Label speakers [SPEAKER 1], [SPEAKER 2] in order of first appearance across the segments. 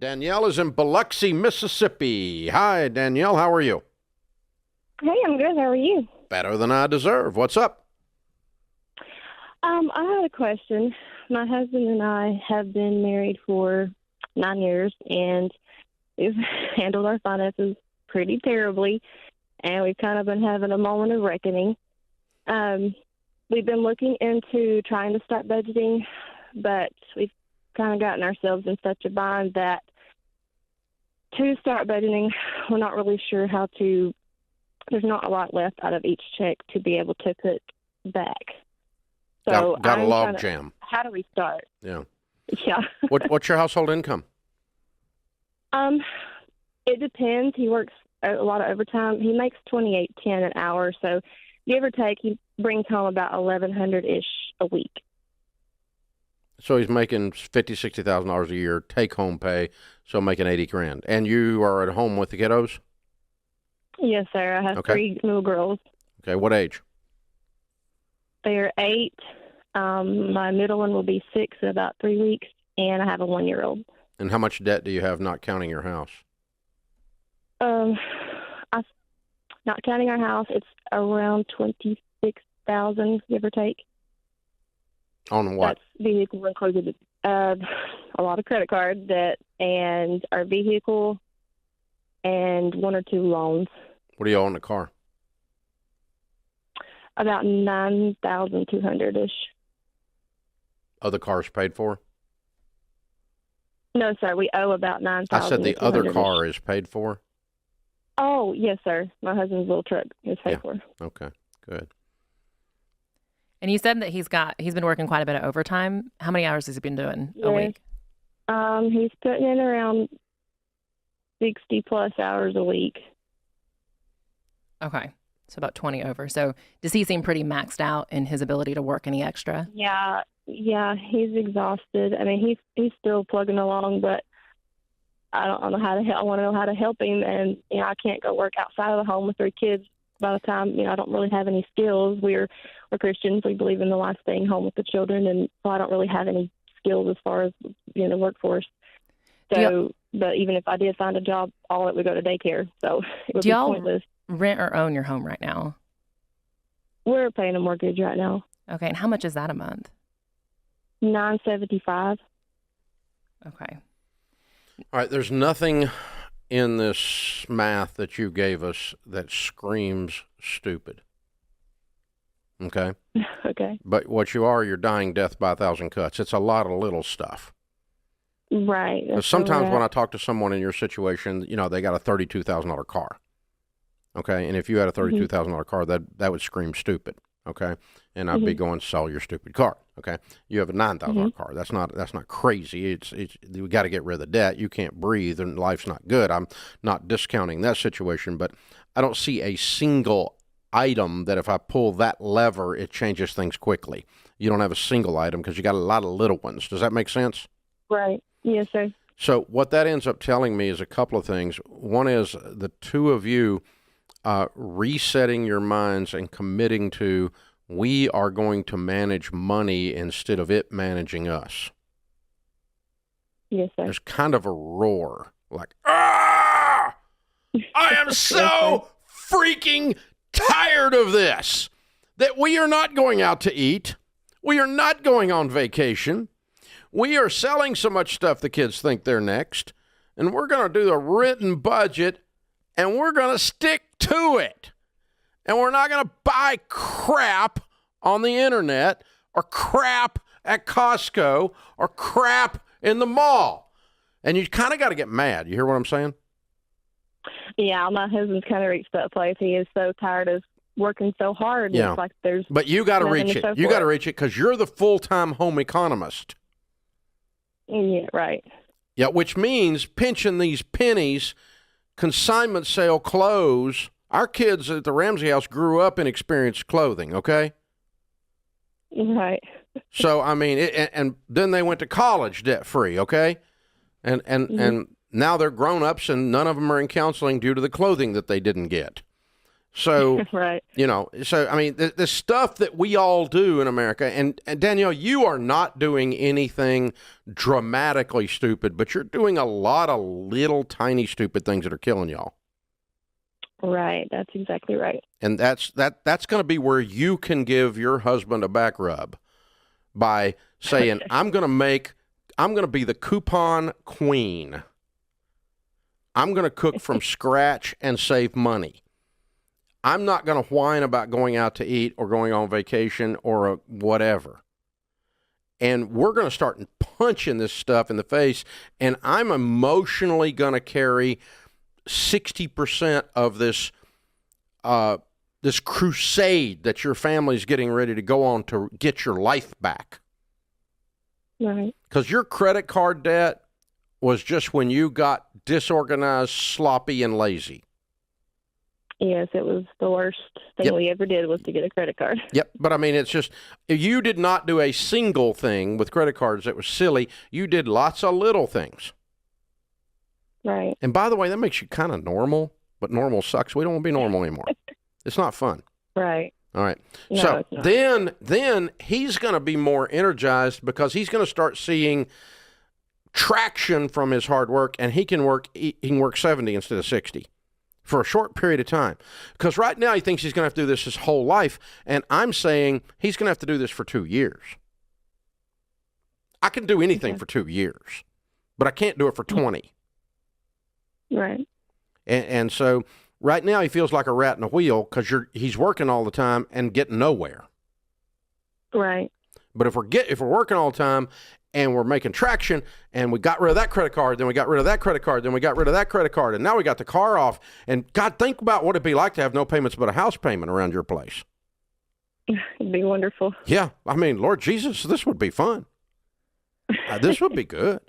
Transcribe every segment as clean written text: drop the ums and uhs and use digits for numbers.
[SPEAKER 1] Danielle is in Biloxi, Mississippi. Hi, Danielle. How are you?
[SPEAKER 2] Hey, I'm good. How are you?
[SPEAKER 1] Better than I deserve. What's up?
[SPEAKER 2] I had a question. My husband and I have been married for 9 years, and we've handled our finances pretty terribly, and we've kind of been having a moment of reckoning. We've been looking into trying to start budgeting, but we've kind of gotten ourselves in such a bind that to start budgeting, we're not really sure how to. There's not a lot left out of each check to be able to put back. So
[SPEAKER 1] got a log jam.
[SPEAKER 2] How do we start?
[SPEAKER 1] Yeah.
[SPEAKER 2] Yeah.
[SPEAKER 1] What's your household income?
[SPEAKER 2] It depends. He works a lot of overtime. He makes $28.10 an hour, so give or take, he brings home about $1,100-ish a week.
[SPEAKER 1] So he's making $50,000-$60,000 a year take home pay, so making $80,000. And you are at home with the kiddos?
[SPEAKER 2] Yes, sir. I have 3 little girls.
[SPEAKER 1] Okay, what age?
[SPEAKER 2] They're 8. My middle one will be 6 in about 3 weeks, and I have a 1-year-old.
[SPEAKER 1] And how much debt do you have, not counting your house?
[SPEAKER 2] Not counting our house, it's around $26,000, give or take.
[SPEAKER 1] On what?
[SPEAKER 2] That's vehicle included. A lot of credit card debt, and our vehicle, and 1 or 2 loans.
[SPEAKER 1] What do you owe on the car?
[SPEAKER 2] About $9,200-ish.
[SPEAKER 1] Other cars paid for?
[SPEAKER 2] No, sir. We owe about $9,000.
[SPEAKER 1] I said the other car is paid for?
[SPEAKER 2] Oh, yes, sir. My husband's little truck is paid for.
[SPEAKER 1] Okay, good.
[SPEAKER 3] And you said that he's been working quite a bit of overtime. How many hours has he been doing a week?
[SPEAKER 2] He's putting in around 60-plus hours a week.
[SPEAKER 3] Okay. So about 20 over. So does he seem pretty maxed out in his ability to work any extra?
[SPEAKER 2] Yeah, he's exhausted. I mean, he's still plugging along, but I don't know how to help. I want to know how to help him, and I can't go work outside of the home with 3 kids. By the time I don't really have any skills. We're Christians. We believe in the life staying home with the children, and so I don't really have any skills as far as being in the workforce. So, but even if I did find a job, all it would go to daycare. So it would be pointless.
[SPEAKER 3] Rent or own your home right now?
[SPEAKER 2] We're paying a mortgage right now.
[SPEAKER 3] Okay, and how much is that a month?
[SPEAKER 2] $975.
[SPEAKER 3] Okay.
[SPEAKER 1] All right, there's nothing in this math that you gave us that screams stupid. Okay?
[SPEAKER 2] Okay.
[SPEAKER 1] But what you're dying death by 1,000 cuts. It's a lot of little stuff.
[SPEAKER 2] Right.
[SPEAKER 1] Sometimes when I talk to someone in your situation, they got a $32,000 car. Okay? And if you had a $32,000 car, that would scream stupid. Okay? And I'd be going, sell your stupid car. Okay? You have a $9,000 car. That's not crazy. It's we got to get rid of the debt. You can't breathe and life's not good. I'm not discounting that situation, but I don't see a single item that if I pull that lever, it changes things quickly. You don't have a single item because you got a lot of little ones. Does that make sense?
[SPEAKER 2] Right. Yes, sir.
[SPEAKER 1] So what that ends up telling me is a couple of things. One is the two of you resetting your minds and committing to, we are going to manage money instead of it managing us.
[SPEAKER 2] Yes, sir.
[SPEAKER 1] There's kind of a roar, like, ah! I am so freaking tired of this, that we are not going out to eat. We are not going on vacation. We are selling so much stuff the kids think they're next, and we're going to do a written budget, and we're going to stick to it. And we're not going to buy crap on the internet or crap at Costco or crap in the mall. And you kind of got to get mad. You hear what I'm saying?
[SPEAKER 2] Yeah, my husband's kind of reached that place. He is so tired of working so hard.
[SPEAKER 1] Yeah.
[SPEAKER 2] It's like there's
[SPEAKER 1] but you got to reach it. You got to reach it because you're the full-time home economist.
[SPEAKER 2] Yeah, right.
[SPEAKER 1] Yeah, which means pinching these pennies, consignment sale clothes. Our kids at the Ramsey house grew up in experienced clothing, okay?
[SPEAKER 2] Right.
[SPEAKER 1] So, I mean, and then they went to college debt-free, okay? And now they're grown-ups, and none of them are in counseling due to the clothing that they didn't get. So,
[SPEAKER 2] Right.
[SPEAKER 1] so, I mean, the stuff that we all do in America, and Danielle, you are not doing anything dramatically stupid, but you're doing a lot of little tiny stupid things that are killing y'all.
[SPEAKER 2] Right. That's exactly right.
[SPEAKER 1] And that's going to be where you can give your husband a back rub by saying, I'm going to be the coupon queen. I'm going to cook from scratch and save money. I'm not going to whine about going out to eat or going on vacation or whatever. And we're going to start punching this stuff in the face, and I'm emotionally going to carry 60% of this this crusade that your family's getting ready to go on to get your life back.
[SPEAKER 2] Right.
[SPEAKER 1] Because your credit card debt was just when you got disorganized, sloppy, and lazy.
[SPEAKER 2] Yes, it was the worst thing we ever did was to get a credit card.
[SPEAKER 1] Yep, but I mean, it's just, you did not do a single thing with credit cards that was silly. You did lots of little things.
[SPEAKER 2] Right.
[SPEAKER 1] And by the way, that makes you kind of normal, but normal sucks. We don't want to be normal anymore. It's not fun.
[SPEAKER 2] Right.
[SPEAKER 1] All right.
[SPEAKER 2] No,
[SPEAKER 1] So
[SPEAKER 2] it's not.
[SPEAKER 1] then he's going to be more energized because he's going to start seeing traction from his hard work, and he can work 70 instead of 60 for a short period of time. Because right now he thinks he's going to have to do this his whole life, and I'm saying he's going to have to do this for 2 years. I can do anything for 2 years, but I can't do it for 20.
[SPEAKER 2] Right.
[SPEAKER 1] And so right now he feels like a rat in a wheel because he's working all the time and getting nowhere.
[SPEAKER 2] Right.
[SPEAKER 1] But if we're working all the time and we're making traction and we got rid of that credit card, then we got rid of that credit card, then we got rid of that credit card, and now we got the car off. And God, think about what it'd be like to have no payments but a house payment around your place.
[SPEAKER 2] It'd be wonderful.
[SPEAKER 1] Yeah. I mean, Lord Jesus, this would be fun. This would be good.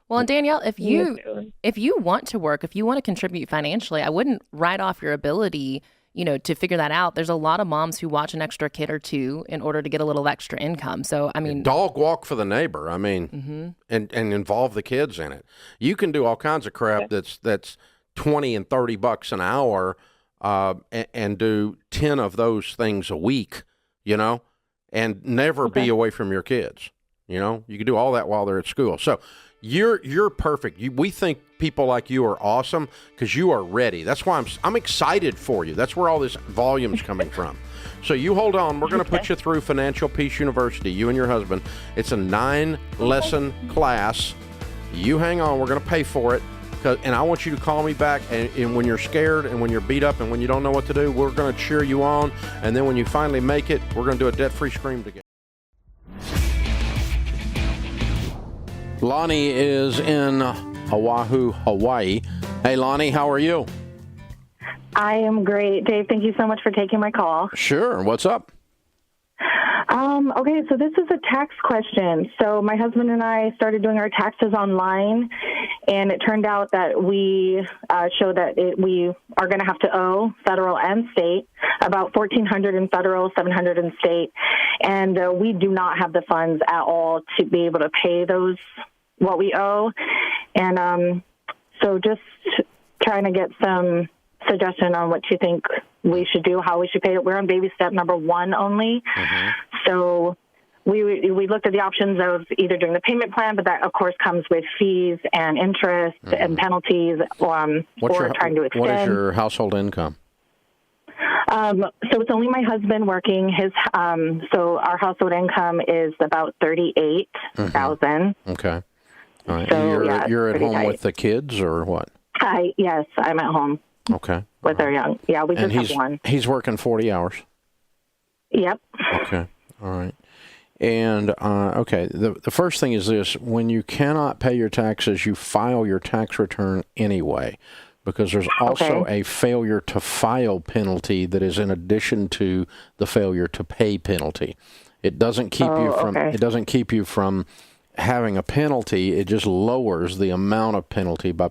[SPEAKER 3] Well, and Danielle, if you
[SPEAKER 2] Definitely.
[SPEAKER 3] want to work, if you want to contribute financially, I wouldn't write off your ability, to figure that out. There's a lot of moms who watch an extra kid or two in order to get a little extra income. So, I mean,
[SPEAKER 1] Dog walk for the neighbor. I mean, and involve the kids in it. You can do all kinds of crap that's 20 and 30 bucks an hour, and do 10 of those things a week, and never be away from your kids. You can do all that while they're at school. So you're perfect. We think people like you are awesome because you are ready. That's why I'm excited for you. That's where all this volume's coming from. So you hold on. We're going to put you through Financial Peace University, you and your husband. It's a 9-lesson class. You hang on. We're going to pay for it. And I want you to call me back, and when you're scared and when you're beat up and when you don't know what to do, we're going to cheer you on. And then when you finally make it, we're going to do a debt-free scream together. Lonnie is in Oahu, Hawaii. Hey, Lonnie, how are you?
[SPEAKER 4] I am great. Dave, thank you so much for taking my call.
[SPEAKER 1] Sure. What's up?
[SPEAKER 4] Okay, so this is a tax question. So my husband and I started doing our taxes online, and it turned out that we showed that we are going to have to owe federal and state about $1,400 in federal, $700 in state, and we do not have the funds at all to be able to pay those what we owe, and so just trying to get some suggestion on what you think we should do, how we should pay it. We're on baby step number 1 only. So we looked at the options of either doing the payment plan, but that, of course, comes with fees and interest and penalties, or trying to extend.
[SPEAKER 1] What is your household income?
[SPEAKER 4] So it's only my husband working. So our household income is about $38,000.
[SPEAKER 1] Okay. All right.
[SPEAKER 4] So,
[SPEAKER 1] you're at home
[SPEAKER 4] tight.
[SPEAKER 1] with the kids or what?
[SPEAKER 4] Yes, I'm at home.
[SPEAKER 1] Okay.
[SPEAKER 4] With our young. Yeah, we just have one.
[SPEAKER 1] He's working 40 hours.
[SPEAKER 4] Yep.
[SPEAKER 1] Okay. All right. And, okay, the first thing is this. When you cannot pay your taxes, you file your tax return anyway, because there's also a failure to file penalty that is in addition to the failure to pay penalty. It doesn't keep you from having a penalty, it just lowers the amount of penalty by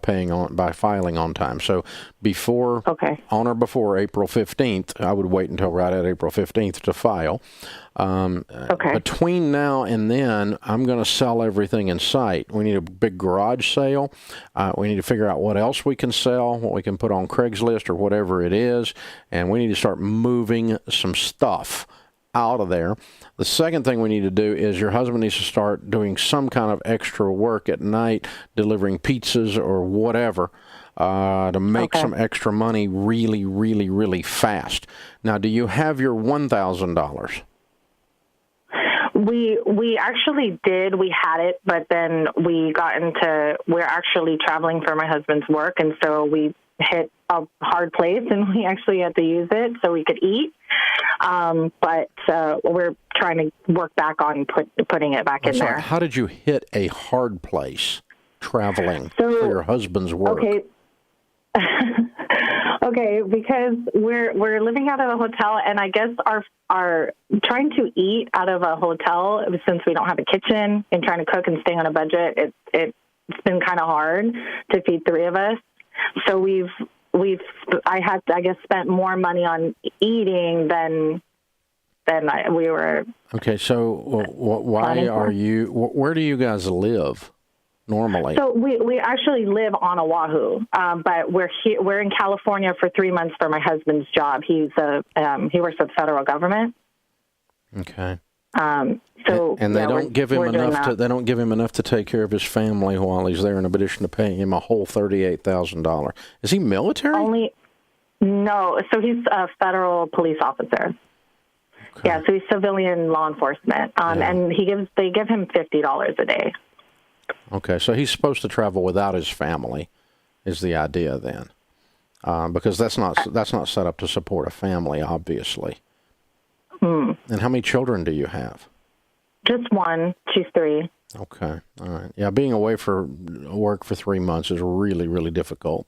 [SPEAKER 1] filing on time. So on or before April 15th, I would wait until right at April 15th to file. Between now and then, I'm going to sell everything in sight. We need a big garage sale. We need to figure out what else we can sell, what we can put on Craigslist or whatever it is, and we need to start moving some stuff out of there. The second thing we need to do is your husband needs to start doing some kind of extra work at night, delivering pizzas or whatever, to make some extra money really, really, really fast. Now, do you have your $1,000?
[SPEAKER 4] We actually did. We had it, but then we're actually traveling for my husband's work, and so we hit a hard place, and we actually had to use it so we could eat. But we're trying to work back on putting it back in there.
[SPEAKER 1] How did you hit a hard place traveling for your husband's work?
[SPEAKER 4] Okay, because we're living out of a hotel, and I guess our trying to eat out of a hotel, since we don't have a kitchen and trying to cook and stay on a budget, it's been kind of hard to feed three of us. So I had, I guess, spent more money on eating than we were. Okay,
[SPEAKER 1] so where do you guys live normally?
[SPEAKER 4] So we actually live on Oahu, but we're in California for 3 months for my husband's job. He works for the federal government.
[SPEAKER 1] Okay.
[SPEAKER 4] So
[SPEAKER 1] and they don't give him enough. They don't give him enough to take care of his family while he's there. In addition to paying him a whole $38,000. Is he military?
[SPEAKER 4] No. So he's a federal police officer. Okay. Yeah. So he's civilian law enforcement, and they give him $50 a day.
[SPEAKER 1] Okay. So he's supposed to travel without his family, is the idea then, because that's not set up to support a family, obviously. And how many children do you have?
[SPEAKER 4] Just one. She's 3.
[SPEAKER 1] Okay. All right. Yeah, being away for work for 3 months is really, really difficult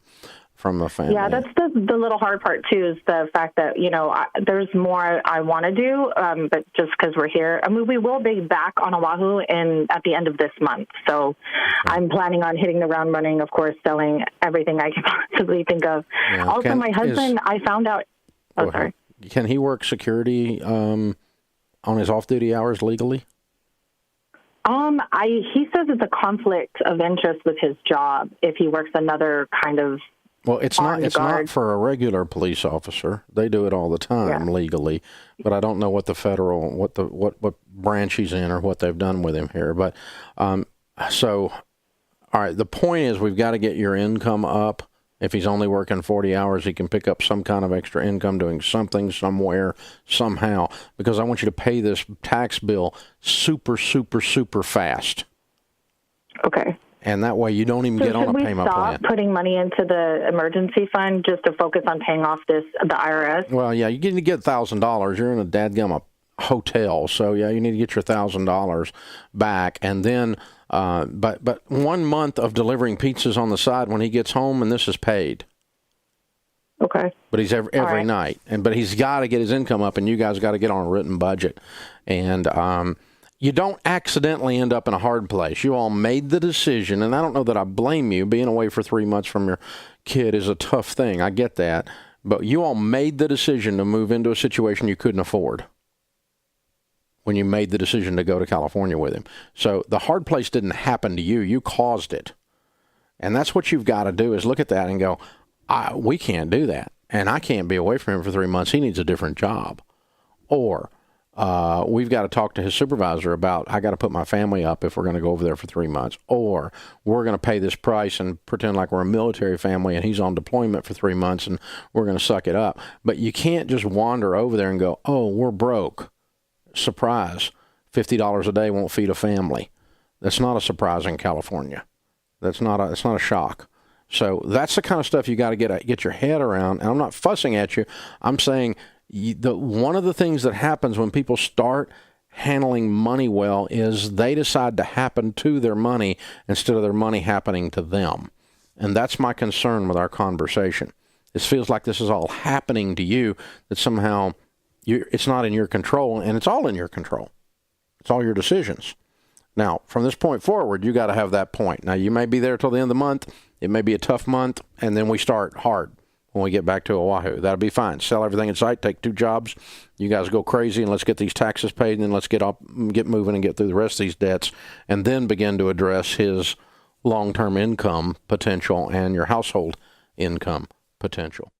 [SPEAKER 1] from a family.
[SPEAKER 4] Yeah, that's the little hard part, too, is the fact that, there's more I want to do, but just because we're here. I mean, we will be back on Oahu at the end of this month. So I'm planning on hitting the ground running, of course, selling everything I can possibly think of. Yeah. Also, my husband, I found out... Oh, sorry.
[SPEAKER 1] Can he work security on his off-duty hours legally?
[SPEAKER 4] He says it's a conflict of interest with his job if he works another kind of.
[SPEAKER 1] Well, it's not for a regular police officer. They do it all the time legally, but I don't know what the federal what branch he's in or what they've done with him here. But so, all right. The point is, we've got to get your income up. If he's only working 40 hours, he can pick up some kind of extra income doing something, somewhere, somehow, because I want you to pay this tax bill super, super, super fast.
[SPEAKER 4] Okay.
[SPEAKER 1] And that way you don't even get on a payment plan.
[SPEAKER 4] Should we stop putting money into the emergency fund just to focus on paying off the IRS?
[SPEAKER 1] Well, yeah, you need to get $1,000. You're in a dadgum hotel, so yeah, you need to get your $1,000 back, and then but 1 month of delivering pizzas on the side when he gets home, and this is paid.
[SPEAKER 4] Okay.
[SPEAKER 1] But he's every night, but he's got to get his income up, and you guys got to get on a written budget, and you don't accidentally end up in a hard place. You all made the decision, and I don't know that I blame you. Being away for 3 months from your kid is a tough thing. I get that, but you all made the decision to move into a situation you couldn't afford when you made the decision to go to California with him. So the hard place didn't happen to you. You caused it. And that's what you've got to do, is look at that and go, we can't do that. And I can't be away from him for 3 months. He needs a different job. Or we've got to talk to his supervisor about, I got to put my family up if we're going to go over there for 3 months. Or we're going to pay this price and pretend like we're a military family and he's on deployment for 3 months and we're going to suck it up. But you can't just wander over there and go, oh, we're broke. Surprise, $50 a day won't feed a family. That's not a surprise in California. It's not a shock. So that's the kind of stuff you got to get your head around. And I'm not fussing at you. I'm saying one of the things that happens when people start handling money well is they decide to happen to their money instead of their money happening to them. And that's my concern with our conversation. It feels like this is all happening to you, that somehow it's not in your control, and it's all in your control. It's all your decisions. Now, from this point forward, you got to have that point. Now, you may be there till the end of the month. It may be a tough month, and then we start hard when we get back to Oahu. That'll be fine. Sell everything in sight, take 2 jobs. You guys go crazy, and let's get these taxes paid, and then let's get moving and get through the rest of these debts, and then begin to address his long-term income potential and your household income potential.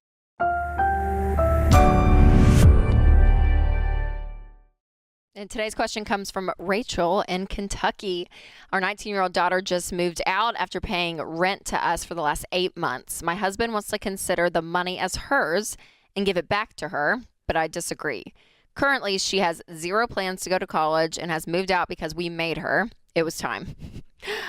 [SPEAKER 5] And today's question comes from Rachel in Kentucky. Our 19-year-old daughter just moved out after paying rent to us for the last 8 months. My husband wants to consider the money as hers and give it back to her, but I disagree. Currently, she has 0 plans to go to college and has moved out because we made her. It was time.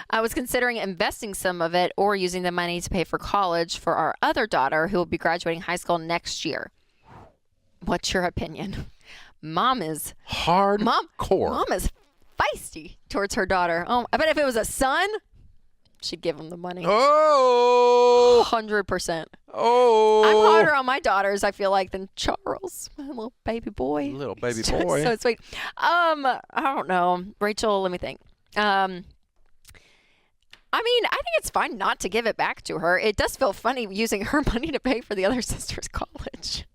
[SPEAKER 5] I was considering investing some of it or using the money to pay for college for our other daughter who will be graduating high school next year. What's your opinion? Mom is
[SPEAKER 1] hardcore.
[SPEAKER 5] Mom is feisty towards her daughter. Oh, I bet if it was a son, she'd give him the money.
[SPEAKER 1] Oh,
[SPEAKER 5] 100%.
[SPEAKER 1] Oh,
[SPEAKER 5] I'm harder on my daughters, I feel like, than Charles, my little baby boy.
[SPEAKER 1] Little baby boy.
[SPEAKER 5] So sweet. I don't know, Rachel. Let me think. I mean, I think it's fine not to give it back to her. It does feel funny using her money to pay for the other sister's college.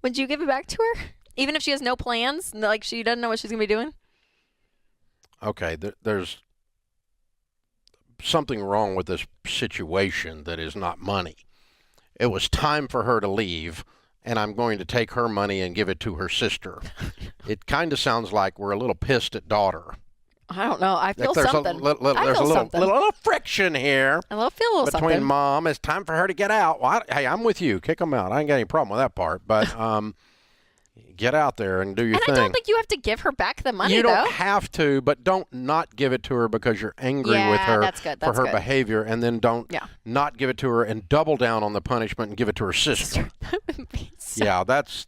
[SPEAKER 5] Would you give it back to her? Even if she has no plans, like she doesn't know what she's going to be doing?
[SPEAKER 1] Okay, there's something wrong with this situation that is not money. It was time for her to leave, and I'm going to take her money and give it to her sister. It kind of sounds like we're a little pissed at daughter.
[SPEAKER 5] I don't know. I feel
[SPEAKER 1] there's
[SPEAKER 5] something.
[SPEAKER 1] There's a little friction here
[SPEAKER 5] feel
[SPEAKER 1] between
[SPEAKER 5] something.
[SPEAKER 1] Mom. It's time for her to get out. Well, hey, I'm with you. Kick them out. I ain't got any problem with that part. But get out there and do your thing.
[SPEAKER 5] I don't think you have to give her back the money,
[SPEAKER 1] You don't have to, but don't not give it to her because you're angry with her for her behavior, and then don't not give it to her and double down on the punishment and give it to her sister. Yeah, that's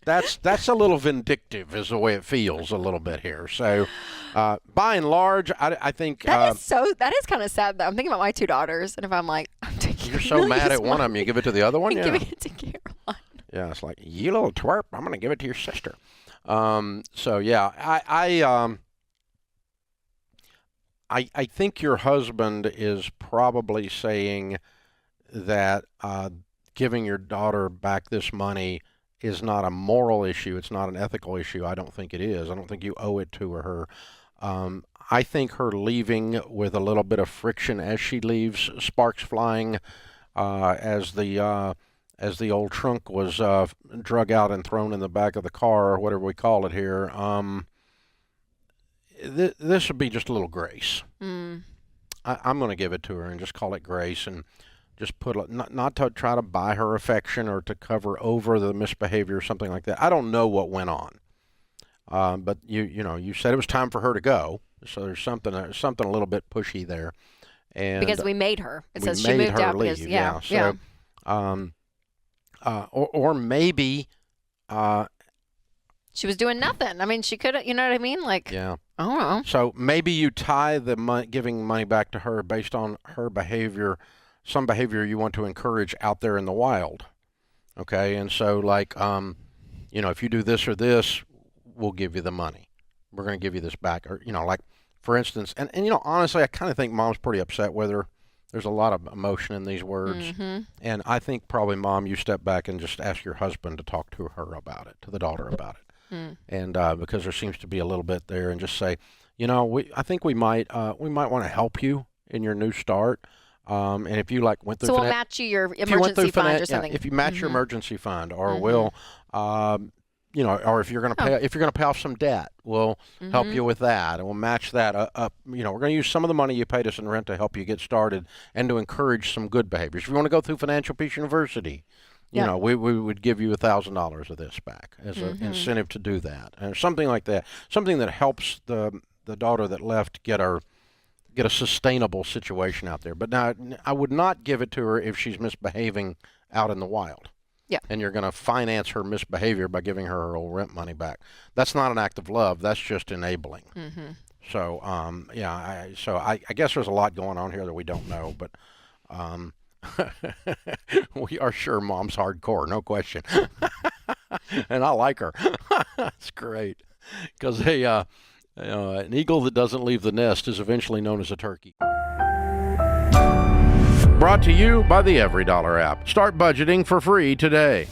[SPEAKER 1] a little vindictive is the way it feels a little bit here. So by and large, I think
[SPEAKER 5] that is kind of sad though. I'm thinking about my 2 daughters, and if I'm like, I'm taking
[SPEAKER 1] you're so mad at one of them, you give it to the other one.
[SPEAKER 5] Yeah, giving it to Caroline.
[SPEAKER 1] Yeah, it's like, you little twerp, I'm going to give it to your sister. So yeah, I think your husband is probably saying that giving your daughter back this money is not a moral issue. It's not an ethical issue. I don't think it is. I don't think you owe it to her. I think her leaving with a little bit of friction as she leaves, sparks flying, as the old trunk was drug out and thrown in the back of the car, or whatever we call it here, this would be just a little grace. I'm going to give it to her and just call it grace, and just put not to try to buy her affection or to cover over the misbehavior or something like that. I don't know what went on, but you said it was time for her to go, so there's something a little bit pushy there, and
[SPEAKER 5] because we made her. It says she moved out because
[SPEAKER 1] or maybe
[SPEAKER 5] she was doing nothing. I mean, she could have, you know what I mean? Like, I don't know.
[SPEAKER 1] So maybe you tie the giving money back to her based on her behavior, some behavior you want to encourage out there in the wild. Okay, and so like, if you do this or this, we'll give you the money. We're going to give you this back, or like, for instance, and honestly, I kind of think Mom's pretty upset with her. There's a lot of emotion in these words. And I think probably, Mom, you step back and just ask your husband to talk to her about it, to the daughter about it. And because there seems to be a little bit there, and just say, I think we might want to help you in your new start. And if you went through,
[SPEAKER 5] so we'll match you your emergency fund or something.
[SPEAKER 1] If you match your emergency fund, or we'll, or if you're going to pay off some debt, we'll help you with that, and we'll match that up. We're going to use some of the money you paid us in rent to help you get started and to encourage some good behaviors. If you want to go through Financial Peace University, we would give you $1,000 of this back as an incentive to do that, and something like that. Something that helps the daughter that left get a sustainable situation out there. But now, I would not give it to her if she's misbehaving out in the wild.
[SPEAKER 5] Yeah.
[SPEAKER 1] And you're going to finance her misbehavior by giving her old rent money back. That's not an act of love. That's just enabling. So, I guess there's a lot going on here that we don't know, but we are sure Mom's hardcore, no question. And I like her. That's great. Because An eagle that doesn't leave the nest is eventually known as a turkey. Brought to you by the EveryDollar app. Start budgeting for free today.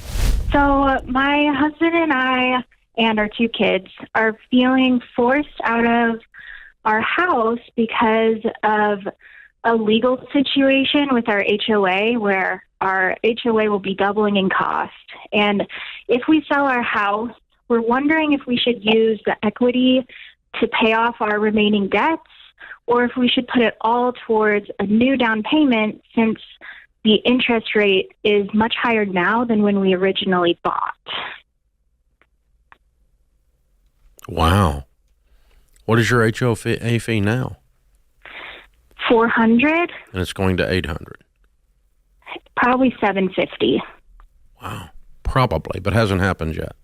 [SPEAKER 6] So my husband and I and our 2 kids are feeling forced out of our house because of a legal situation with our HOA where our HOA will be doubling in cost. And if we sell our house, we're wondering if we should use the equity to pay off our remaining debts, or if we should put it all towards a new down payment since the interest rate is much higher now than when we originally bought.
[SPEAKER 1] Wow. What is your HOA fee now?
[SPEAKER 6] $400,
[SPEAKER 1] And it's going to $800.
[SPEAKER 6] probably $750.
[SPEAKER 1] Wow. Probably, but hasn't happened yet.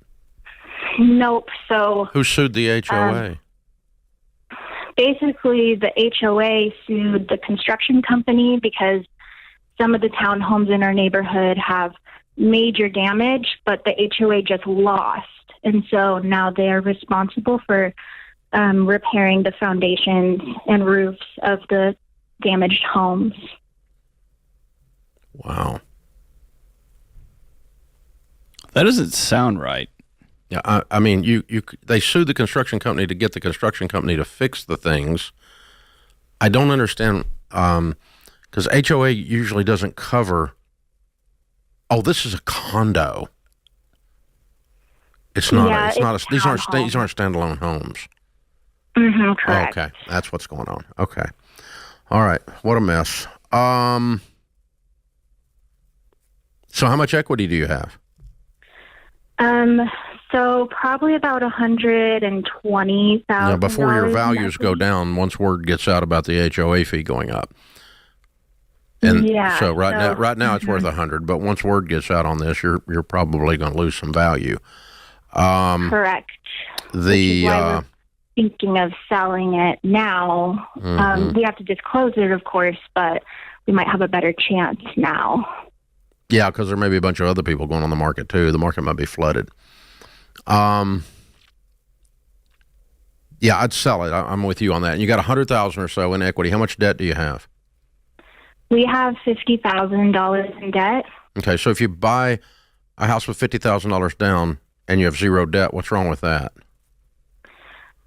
[SPEAKER 6] Nope. So
[SPEAKER 1] Who sued the HOA?
[SPEAKER 6] basically, the HOA sued the construction company because some of the townhomes in our neighborhood have major damage, but the HOA just lost. And so now they are responsible for repairing the foundations and roofs of the damaged homes.
[SPEAKER 1] Wow.
[SPEAKER 7] That doesn't sound right.
[SPEAKER 1] Yeah, I mean, they sued the construction company to get the construction company to fix the things. I don't understand, because HOA usually doesn't cover. Oh, this is a condo. It's not.
[SPEAKER 6] Yeah,
[SPEAKER 1] it's not. These aren't
[SPEAKER 6] townhomes.
[SPEAKER 1] standalone homes.
[SPEAKER 6] Mm-hmm, correct.
[SPEAKER 1] Okay, that's what's going on. Okay, all right. What a mess. So how much equity do you have?
[SPEAKER 6] So probably about $120,000.
[SPEAKER 1] Now, before your values go down, once word gets out about the HOA fee going up. And
[SPEAKER 6] yeah,
[SPEAKER 1] so right now it's worth $100, but once word gets out on this, you're probably going to lose some value.
[SPEAKER 6] Correct. Which is why we're thinking of selling it now. We have to disclose it, of course, but we might have a better chance now.
[SPEAKER 1] Yeah, because there may be a bunch of other people going on the market too. The market might be flooded. Yeah, I'd sell it. I'm with you on that. And you got $100,000 or so in equity. How much debt do you have?
[SPEAKER 6] We have $50,000 in debt.
[SPEAKER 1] Okay, so if you buy a house with $50,000 down and you have zero debt, what's wrong with that?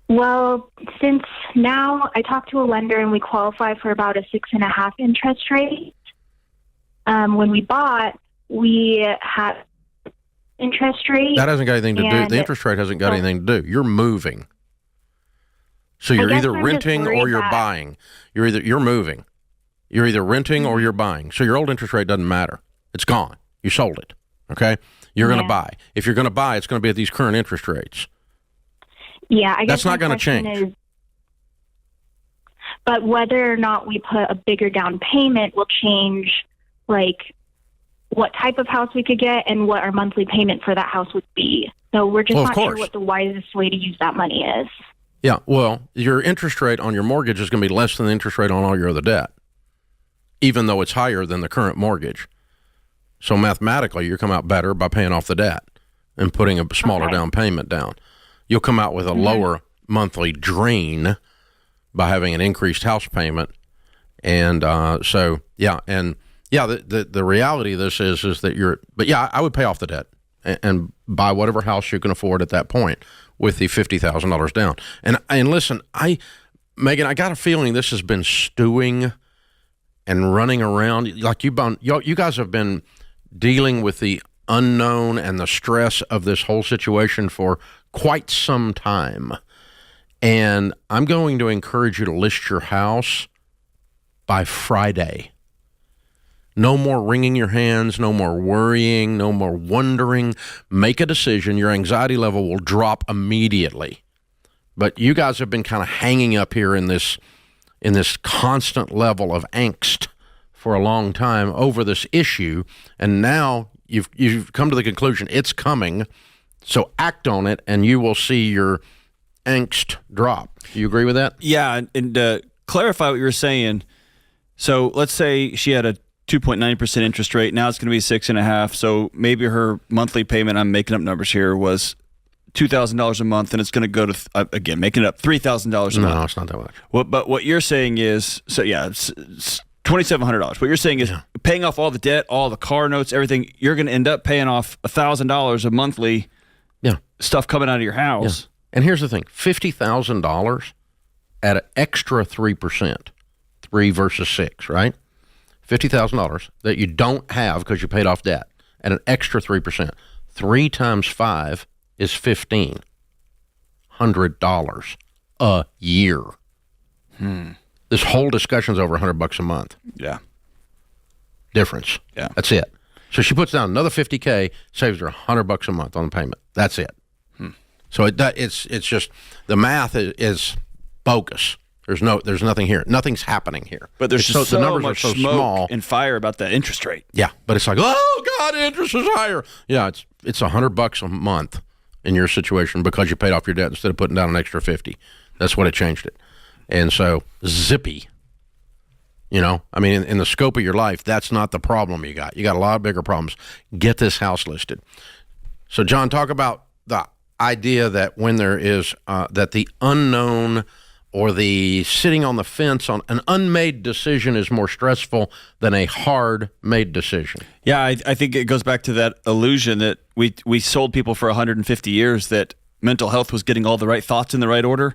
[SPEAKER 6] Well, since now I talked to a lender and we qualify for about a 6.5% interest rate. When we bought, we had interest rate.
[SPEAKER 1] That hasn't got anything to do. The interest rate hasn't got anything to do. You're moving. So you're either renting or you're buying. You're moving. You're either renting or you're buying. So your old interest rate doesn't matter. It's gone. You sold it. Okay? You're going to buy. If you're going to buy, it's going to be at these current interest rates.
[SPEAKER 6] Yeah, I guess
[SPEAKER 1] that's not going to change.
[SPEAKER 6] But whether or not we put a bigger down payment will change, like, what type of house we could get and what our monthly payment for that house would be. So we're just not sure what the wisest way to use that money is.
[SPEAKER 1] Yeah, well, your interest rate on your mortgage is going to be less than the interest rate on all your other debt, even though it's higher than the current mortgage. So mathematically, you come out better by paying off the debt and putting a smaller down payment down. You'll come out with a lower monthly drain by having an increased house payment. And the reality of this is that I would pay off the debt and buy whatever house you can afford at that point with the $50,000 down. And listen, Megan, I got a feeling this has been stewing and running around. Like you guys have been dealing with the unknown and the stress of this whole situation for quite some time. And I'm going to encourage you to list your house by Friday. No more wringing your hands, no more worrying, no more wondering. Make a decision. Your anxiety level will drop immediately. But you guys have been kind of hanging up here in this constant level of angst for a long time over this issue, and now you've come to the conclusion it's coming. So act on it, and you will see your angst drop. Do you agree with that?
[SPEAKER 7] Yeah, and to clarify what you were saying, so let's say she had a 2.9% interest rate. Now it's going to be 6.5%. So maybe her monthly payment, I'm making up numbers here, was $2,000 a month, and it's going to go to again, making it up, $3,000 a month.
[SPEAKER 1] No, it's not that much.
[SPEAKER 7] But what you're saying is, so yeah, it's $2,700. What you're saying is paying off all the debt, all the car notes, everything. You're going to end up paying off $1,000 a monthly. Stuff coming out of your house.
[SPEAKER 1] Yeah. And here's the thing: $50,000 at an extra 3%, 3 versus 6, right? $50,000 that you don't have because you paid off debt at an extra 3%. 3 times 5 is $1,500 a year. This whole discussion's over $100 a month.
[SPEAKER 7] Yeah.
[SPEAKER 1] Difference.
[SPEAKER 7] Yeah.
[SPEAKER 1] That's it. So she puts down another $50K, saves her $100 a month on the payment. That's it. So it's just the math is bogus. There's nothing here. Nothing's happening here.
[SPEAKER 7] But there's just
[SPEAKER 1] the
[SPEAKER 7] so
[SPEAKER 1] numbers
[SPEAKER 7] much
[SPEAKER 1] are so
[SPEAKER 7] smoke
[SPEAKER 1] small
[SPEAKER 7] and fire about that interest rate.
[SPEAKER 1] Yeah, but it's like, oh God, interest is higher. Yeah, it's $100 a month in your situation because you paid off your debt instead of putting down an extra 50. That's what it changed it. And so zippy. You know, I mean, in the scope of your life, that's not the problem you got. You got a lot of bigger problems. Get this house listed. So, John, talk about the idea that when there is that the unknown or the sitting on the fence on an unmade decision is more stressful than a hard made decision.
[SPEAKER 7] Yeah, I think it goes back to that illusion that we sold people for 150 years that mental health was getting all the right thoughts in the right order.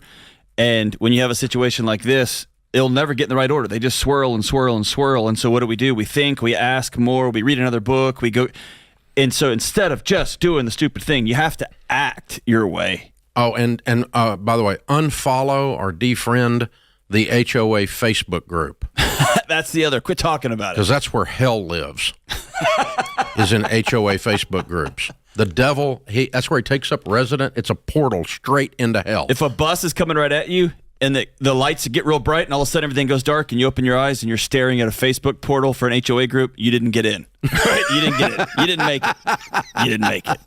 [SPEAKER 7] And when you have a situation like this, it'll never get in the right order. They just swirl and swirl and swirl. And so what do? We think, we ask more, we read another book, we go. And so instead of just doing the stupid thing, you have to act your way.
[SPEAKER 1] Oh, and by the way, unfollow or defriend the HOA Facebook group.
[SPEAKER 7] That's the other. Quit talking about it.
[SPEAKER 1] Because that's where hell lives, is in HOA Facebook groups. The devil, that's where he takes up resident. It's a portal straight into hell.
[SPEAKER 7] If a bus is coming right at you and the lights get real bright and all of a sudden everything goes dark and you open your eyes and you're staring at a Facebook portal for an HOA group, you didn't get in. Right? You didn't get it. You didn't make it. You didn't make it.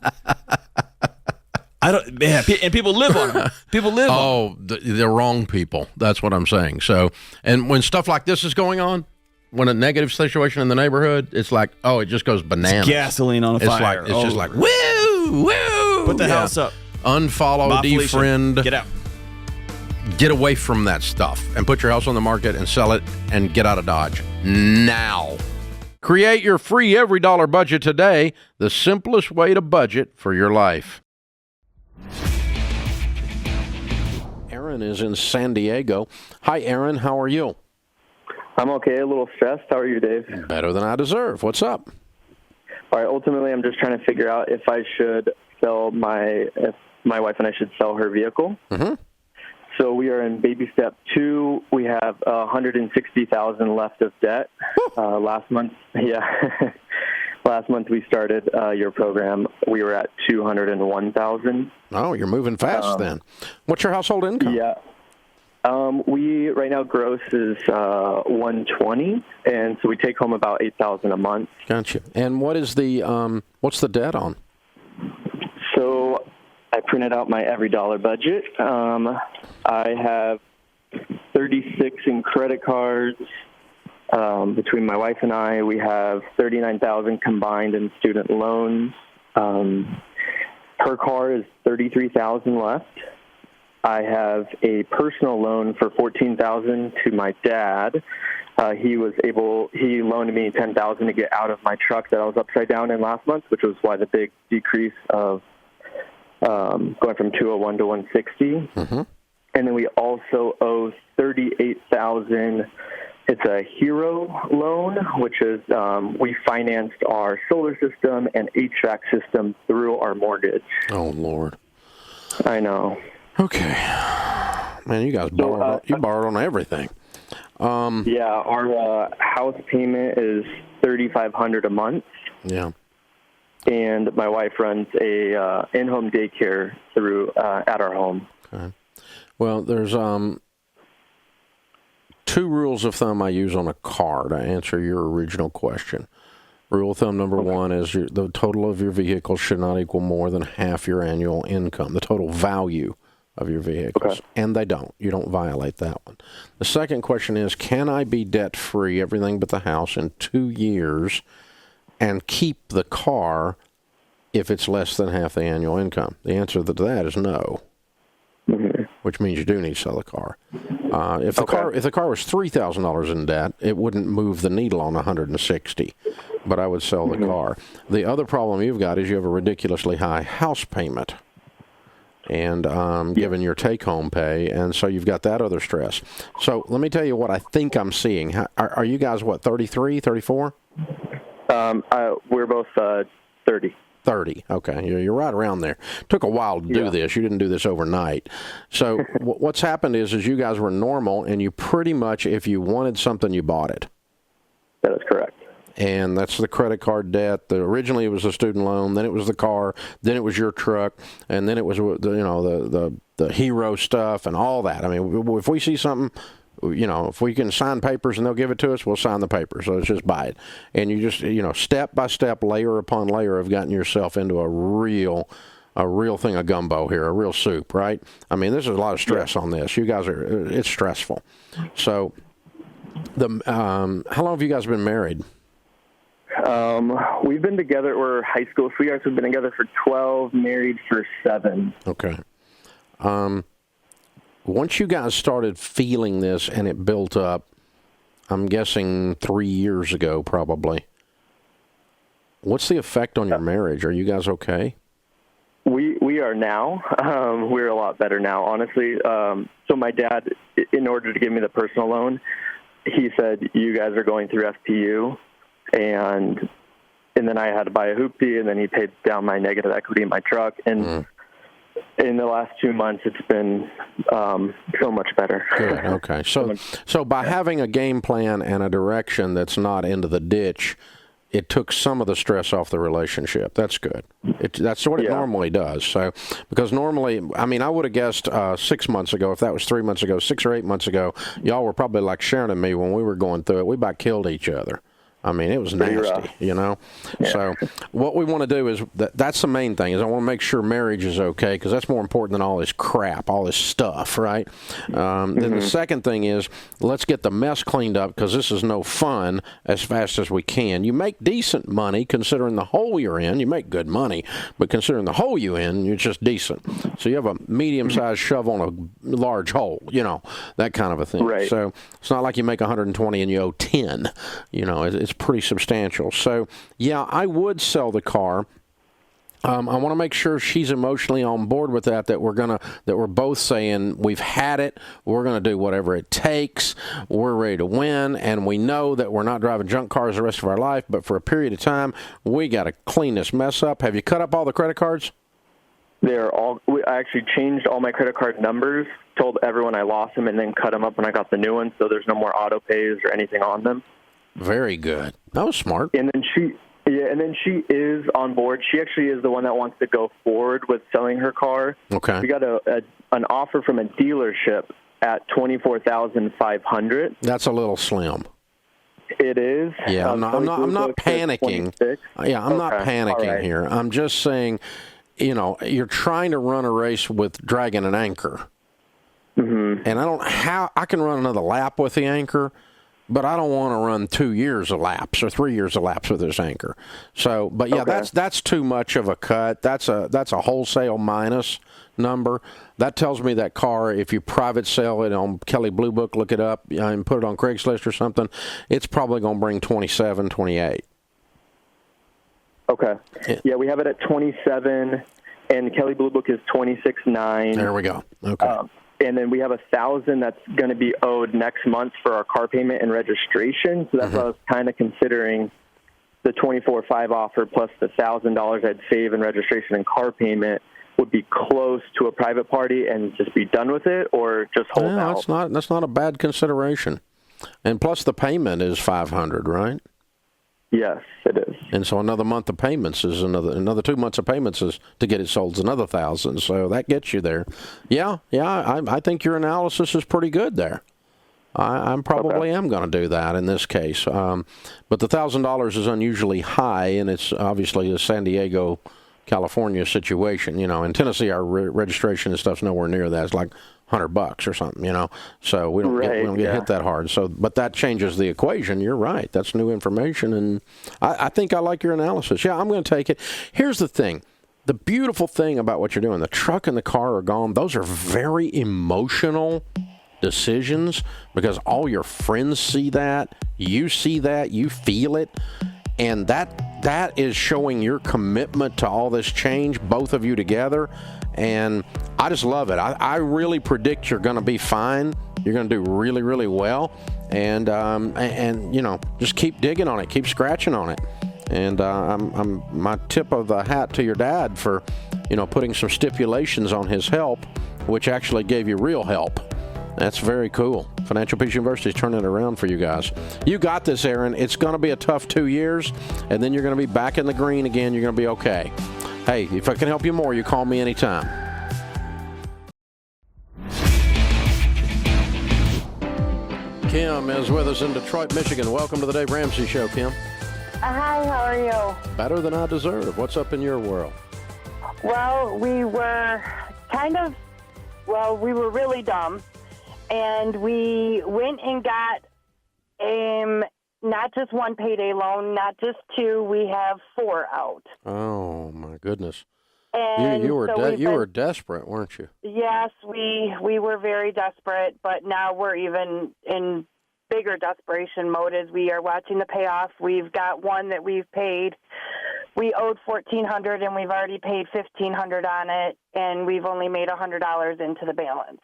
[SPEAKER 7] And people live on them. People live on them.
[SPEAKER 1] The wrong people. That's what I'm saying. So, and when stuff like this is going on, when a negative situation in the neighborhood, it's like, it just goes bananas.
[SPEAKER 7] It's gasoline on a fire.
[SPEAKER 1] It's just like, woo, woo.
[SPEAKER 7] Put the house up.
[SPEAKER 1] Unfollow, defriend.
[SPEAKER 7] Get out.
[SPEAKER 1] Get away from that stuff and put your house on the market and sell it and get out of Dodge now. Create your free every dollar budget today, the simplest way to budget for your life. Aaron is in San Diego. Hi, Aaron. How are you?
[SPEAKER 8] I'm okay. A little stressed. How are you, Dave?
[SPEAKER 1] Better than I deserve. What's up?
[SPEAKER 8] All right. Ultimately, I'm just trying to figure out if I should if my wife and I should sell her vehicle. Mm-hmm. So we are in baby step 2. We have $160,000 left of debt. Last month we started your program. We were at $201,000.
[SPEAKER 1] Oh, you're moving fast then. What's your household income?
[SPEAKER 8] Yeah. We right now gross is $120,000, and so we take home about $8,000 a month.
[SPEAKER 1] Gotcha. And what is what's the debt on?
[SPEAKER 8] So I printed out my every dollar budget. I have 36 in credit cards. Between my wife and I, we have $39,000 combined in student loans. Her car is $33,000 left. I have a personal loan for $14,000 to my dad. He loaned me $10,000 to get out of my truck that I was upside down in last month, which was why the big decrease of going from 201 to 160. Mm-hmm. And then we also owe $38,000. It's a HERO loan, which is we financed our solar system and HVAC system through our mortgage.
[SPEAKER 1] Oh, Lord.
[SPEAKER 8] I know.
[SPEAKER 1] Okay. Man, you guys borrowed on everything.
[SPEAKER 8] Yeah, our house payment is $3,500 a month.
[SPEAKER 1] Yeah.
[SPEAKER 8] And my wife runs a in-home daycare at our home.
[SPEAKER 1] Okay. Well, there's 2 rules of thumb I use on a car to answer your original question. Rule of thumb number 1 is the total of your vehicle should not equal more than half your annual income, the total value of your vehicles. Okay. And they don't. You don't violate that one. The second question is, can I be debt-free, everything but the house, in 2 years and keep the car if it's less than half the annual income? The answer to that is no, which means you do need to sell the car. If the car was $3,000 in debt, it wouldn't move the needle on 160, but I would sell the car. The other problem you've got is you have a ridiculously high house payment, and given your take-home pay, and so you've got that other stress. So let me tell you what I think I'm seeing. Are you guys, 33, 34?
[SPEAKER 8] We're both 30.
[SPEAKER 1] 30. Okay, you're right around there. Took a while to do this. You didn't do this overnight. So what's happened is you guys were normal, and you pretty much, if you wanted something, you bought it.
[SPEAKER 8] That is correct.
[SPEAKER 1] And that's the credit card debt. Originally, it was a student loan. Then it was the car. Then it was your truck. And then it was the hero stuff and all that. I mean, if we see something, if we can sign papers and they'll give it to us, we'll sign the papers. So let's just buy it. And you just, step by step, layer upon layer, have gotten yourself into a real thing of gumbo here, a real soup, right? I mean, there's a lot of stress on this. You guys it's stressful. So, how long have you guys been married?
[SPEAKER 8] We've been together, we're high school sweethearts. We've been together for 12, married for 7.
[SPEAKER 1] Okay. Once you guys started feeling this and it built up, I'm guessing 3 years ago probably, what's the effect on your marriage? Are you guys okay?
[SPEAKER 8] We are now. We're a lot better now, honestly. So my dad, in order to give me the personal loan, he said, you guys are going through FPU, and then I had to buy a hoopty, and then he paid down my negative equity in my truck, and in the last 2 months, it's been so much better.
[SPEAKER 1] Good. Okay. So by having a game plan and a direction that's not into the ditch, it took some of the stress off the relationship. That's good. That's what it normally does. So, because normally, I mean, I would have guessed 6 months ago, if that was 3 months ago, 6 or 8 months ago, y'all were probably like Sharon and me when we were going through it. We about killed each other. I mean, it was nasty, Yeah. So what we want to do is, that's the main thing, is I want to make sure marriage is okay, because that's more important than all this crap, all this stuff, right? Then the second thing is, let's get the mess cleaned up, because this is no fun, as fast as we can. You make decent money, considering the hole you're in. You make good money, but considering the hole you're in, you're just decent. So you have a medium-sized shove on a large hole, that kind of a thing.
[SPEAKER 8] Right.
[SPEAKER 1] So it's not like you make 120 and you owe 10. It's pretty substantial. So, yeah, I would sell the car. I want to make sure she's emotionally on board with that we're both saying we've had it, we're going to do whatever it takes, we're ready to win, and we know that we're not driving junk cars the rest of our life, but for a period of time, we got to clean this mess up. Have you cut up all the credit cards?
[SPEAKER 8] I actually changed all my credit card numbers, told everyone I lost them, and then cut them up when I got the new ones, so there's no more auto pays or anything on them. Very good. That was smart. And then she is on board. She actually is the one that wants to go forward with selling her car.
[SPEAKER 1] Okay.
[SPEAKER 8] We got an offer from a dealership at $24,500.
[SPEAKER 1] That's a little slim.
[SPEAKER 8] It is.
[SPEAKER 1] Yeah, I'm not panicking. Yeah, I'm not panicking here. I'm just saying, you're trying to run a race with dragging an anchor. And I can run another lap with the anchor, but I don't want to run 2 years of laps or 3 years of laps with this anchor. So, but yeah, that's too much of a cut. That's a wholesale minus number. That tells me that car, if you private sell it on Kelley Blue Book, look it up and put it on Craigslist or something, it's probably going to bring 27, 28.
[SPEAKER 8] Okay. Yeah, we have it at 27, and Kelley Blue Book is 26.9.
[SPEAKER 1] There we go. Okay.
[SPEAKER 8] And then we have $1,000 that's going to be owed next month for our car payment and registration. So that's what I was kind of considering, the $24,500 offer plus the $1,000 I'd save in registration and car payment would be close to a private party and just be done with it, or just hold out.
[SPEAKER 1] That's not a bad consideration. And plus the payment is $500, right?
[SPEAKER 8] Yes, it is.
[SPEAKER 1] And so another month of payments is another 2 months of payments is to get it sold is another $1,000. So that gets you there. Yeah. I think your analysis is pretty good there. I probably am going to do that in this case. But the $1,000 is unusually high, and it's obviously a San Diego, California situation. In Tennessee, our registration and stuff's nowhere near that. It's like $100 or something, you know. So we don't get hit that hard. So, but that changes the equation. You're right. That's new information, and I think I like your analysis. Yeah, I'm going to take it. Here's the thing. The beautiful thing about what you're doing, the truck and the car are gone. Those are very emotional decisions because all your friends see that, you see that, you feel it, and that is showing your commitment to all this change, both of you together, and I just love it. I really predict you're going to be fine. You're going to do really, really well, and you know, just keep digging on it, keep scratching on it. And I'm my tip of the hat to your dad for, you know, putting some stipulations on his help, which actually gave you real help. That's very cool. Financial Peace University is turning it around for you guys. You got this, Aaron. It's going to be a tough 2 years, and then you're going to be back in the green again. You're going to be okay. Hey, if I can help you more, you call me anytime. Kim is with us in Detroit, Michigan. Welcome to the Dave Ramsey Show, Kim.
[SPEAKER 9] Hi, how are you?
[SPEAKER 1] Better than I deserve. What's up in your world?
[SPEAKER 9] Well, we were really dumb, and we went and got not just one payday loan, not just two, we have 4 out.
[SPEAKER 1] Oh, my goodness.
[SPEAKER 9] And
[SPEAKER 1] you were desperate, weren't you?
[SPEAKER 9] Yes, we were very desperate, but now we're even in bigger desperation mode as we are watching the payoff. We've got one that we've paid. We owed $1,400 and we've already paid $1,500 on it, and we've only made $100 into the balance.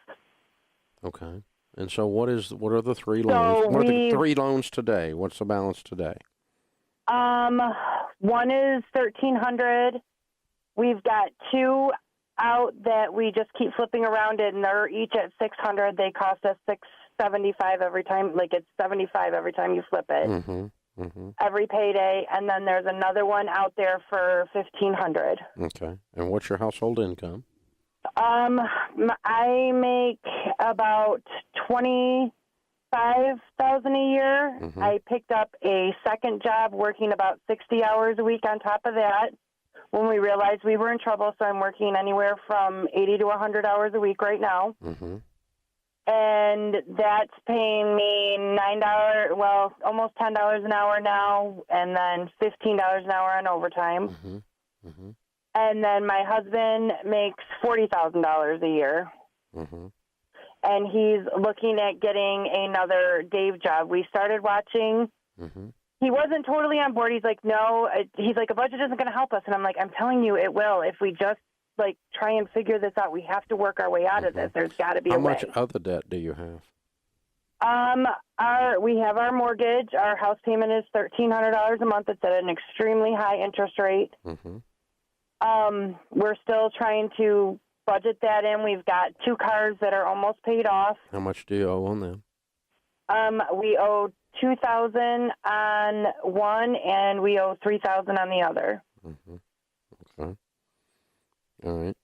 [SPEAKER 1] Okay. And so what are the 3 loans? What are the 3 loans today? What's the balance today?
[SPEAKER 9] One is $1,300. We've got 2 out that we just keep flipping around, and they're each at $600. They cost us $675 every time. Like, it's $75 every time you flip it. Every payday. And then there's another one out there for $1,500.
[SPEAKER 1] Okay. And what's your household income?
[SPEAKER 9] I make about $25,000 a year. I picked up a second job working about 60 hours a week on top of that when we realized we were in trouble. So I'm working anywhere from 80 to 100 hours a week right now. And that's paying me $9, well, almost $10 an hour now, and then $15 an hour on overtime. And then my husband makes $40,000 a year. And he's looking at getting another Dave job. We started watching. He wasn't totally on board. He's like, no. He's like, a budget isn't going to help us. And I'm like, I'm telling you, it will. If we just, like, try and figure this out, we have to work our way out of this. There's got to be a way.
[SPEAKER 1] How much other debt do you have?
[SPEAKER 9] We have our mortgage. Our house payment is $1,300 a month. It's at an extremely high interest rate. We're still trying to budget that in. We've got 2 cars that are almost paid off.
[SPEAKER 1] How much do you owe on them?
[SPEAKER 9] We owe $2,000 on one, and we owe $3,000 on the other.
[SPEAKER 1] Okay. All right.